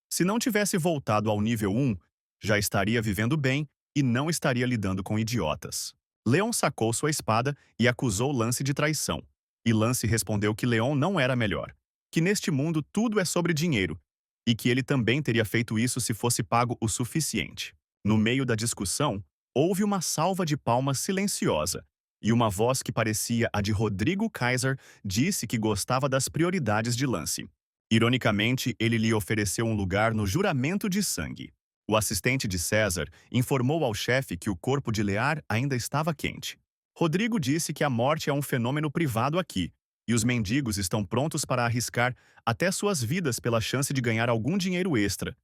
Se não tivesse voltado ao nível 1, já estaria vivendo bem e não estaria lidando com idiotas. Leon sacou sua espada e acusou Lance de traição. E Lance respondeu que Leon não era melhor, que neste mundo tudo é sobre dinheiro, e que ele também teria feito isso se fosse pago o suficiente. No meio da discussão, houve uma salva de palmas silenciosa, e uma voz que parecia a de Rodrigo Kaiser disse que gostava das prioridades de Lance. Ironicamente, ele lhe ofereceu um lugar no juramento de sangue. O assistente de César informou ao chefe que o corpo de Lear ainda estava quente. Rodrigo disse que a morte é um fenômeno privado aqui, e os mendigos estão prontos para arriscar até suas vidas pela chance de ganhar algum dinheiro extra.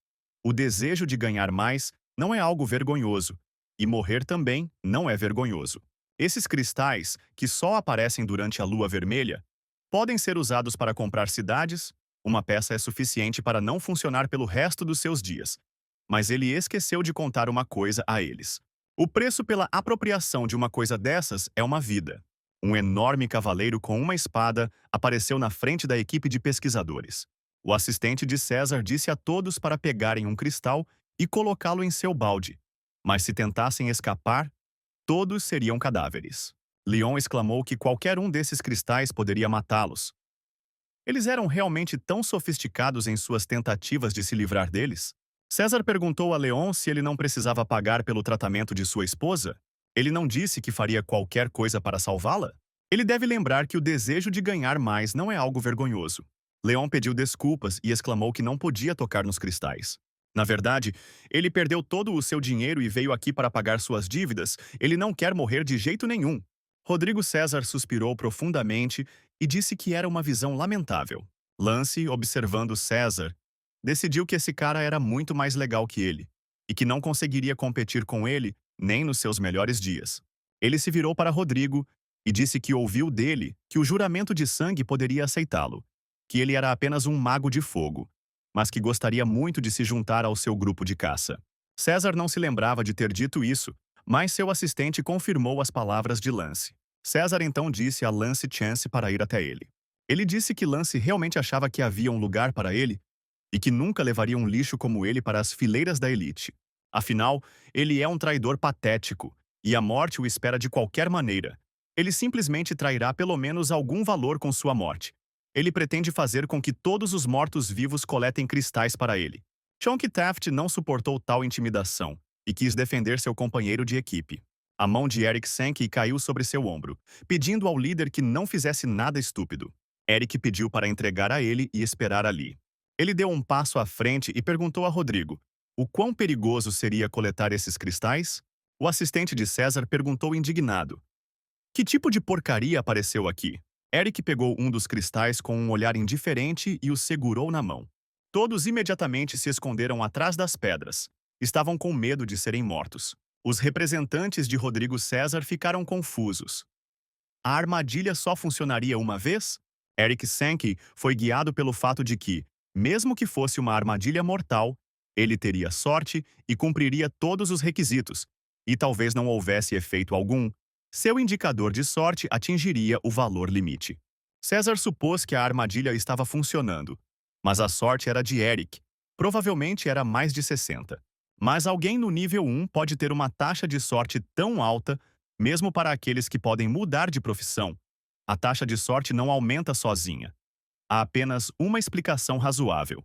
O desejo de ganhar mais não é algo vergonhoso, e morrer também não é vergonhoso. Esses cristais, que só aparecem durante a lua vermelha, podem ser usados para comprar cidades. Uma peça é suficiente para não funcionar pelo resto dos seus dias. mas ele esqueceu de contar uma coisa a eles. O preço pela apropriação de uma coisa dessas é uma vida. Um enorme cavaleiro com uma espada apareceu na frente da equipe de pesquisadores. O assistente de César disse a todos para pegarem um cristal e colocá-lo em seu balde. Mas se tentassem escapar, todos seriam cadáveres. Leon exclamou que qualquer um desses cristais poderia matá-los. Eles eram realmente tão sofisticados em suas tentativas de se livrar deles? César perguntou a Leon se ele não precisava pagar pelo tratamento de sua esposa. Ele não disse que faria qualquer coisa para salvá-la? Ele deve lembrar que o desejo de ganhar mais não é algo vergonhoso. Leon pediu desculpas e exclamou que não podia tocar nos cristais. Na verdade, ele perdeu todo o seu dinheiro e veio aqui para pagar suas dívidas. Ele não quer morrer de jeito nenhum. Rodrigo César suspirou profundamente e disse que era uma visão lamentável. Lance, observando César, decidiu que esse cara era muito mais legal que ele e que não conseguiria competir com ele nem nos seus melhores dias. Ele se virou para Rodrigo e disse que ouviu dele que o juramento de sangue poderia aceitá-lo, que ele era apenas um mago de fogo, mas que gostaria muito de se juntar ao seu grupo de caça. César não se lembrava de ter dito isso, mas seu assistente confirmou as palavras de Lance. César então disse a Lance Chance para ir até ele. Ele disse que Lance realmente achava que havia um lugar para ele e que nunca levaria um lixo como ele para as fileiras da elite. Afinal, ele é um traidor patético, e a morte o espera de qualquer maneira. Ele simplesmente trairá pelo menos algum valor com sua morte. Ele pretende fazer com que todos os mortos-vivos coletem cristais para ele. Chonky Taft não suportou tal intimidação e quis defender seu companheiro de equipe. A mão de Eric Sankey caiu sobre seu ombro, pedindo ao líder que não fizesse nada estúpido. Eric pediu para entregar a ele e esperar ali. Ele deu um passo à frente e perguntou a Rodrigo: o quão perigoso seria coletar esses cristais? O assistente de César perguntou indignado: que tipo de porcaria apareceu aqui? Eric pegou um dos cristais com um olhar indiferente e o segurou na mão. Todos imediatamente se esconderam atrás das pedras. Estavam com medo de serem mortos. Os representantes de Rodrigo César ficaram confusos. A armadilha só funcionaria uma vez? Eric Sankey foi guiado pelo fato de que, mesmo que fosse uma armadilha mortal, ele teria sorte e cumpriria todos os requisitos, e talvez não houvesse efeito algum, seu indicador de sorte atingiria o valor limite. César supôs que a armadilha estava funcionando, mas a sorte era de Eric. Provavelmente era mais de 60. Mas alguém no nível 1 pode ter uma taxa de sorte tão alta, mesmo para aqueles que podem mudar de profissão. A taxa de sorte não aumenta sozinha. Há apenas uma explicação razoável.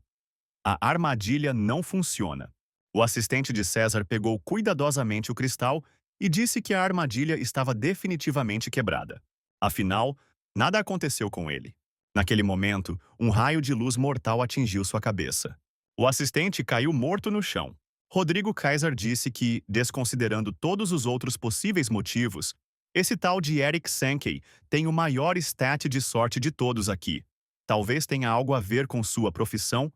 A armadilha não funciona. O assistente de César pegou cuidadosamente o cristal e disse que a armadilha estava definitivamente quebrada. Afinal, nada aconteceu com ele. Naquele momento, um raio de luz mortal atingiu sua cabeça. O assistente caiu morto no chão. Rodrigo Kaiser disse que, desconsiderando todos os outros possíveis motivos, esse tal de Eric Sankey tem o maior stat de sorte de todos aqui. Talvez tenha algo a ver com sua profissão.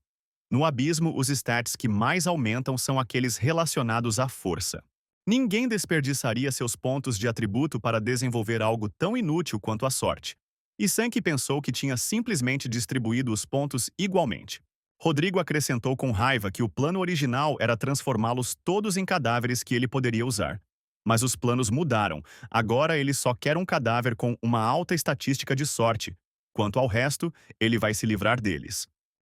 No abismo, os stats que mais aumentam são aqueles relacionados à força. Ninguém desperdiçaria seus pontos de atributo para desenvolver algo tão inútil quanto a sorte. E Sankey pensou que tinha simplesmente distribuído os pontos igualmente. Rodrigo acrescentou com raiva que o plano original era transformá-los todos em cadáveres que ele poderia usar. Mas os planos mudaram. Agora ele só quer um cadáver com uma alta estatística de sorte. Quanto ao resto, ele vai se livrar deles.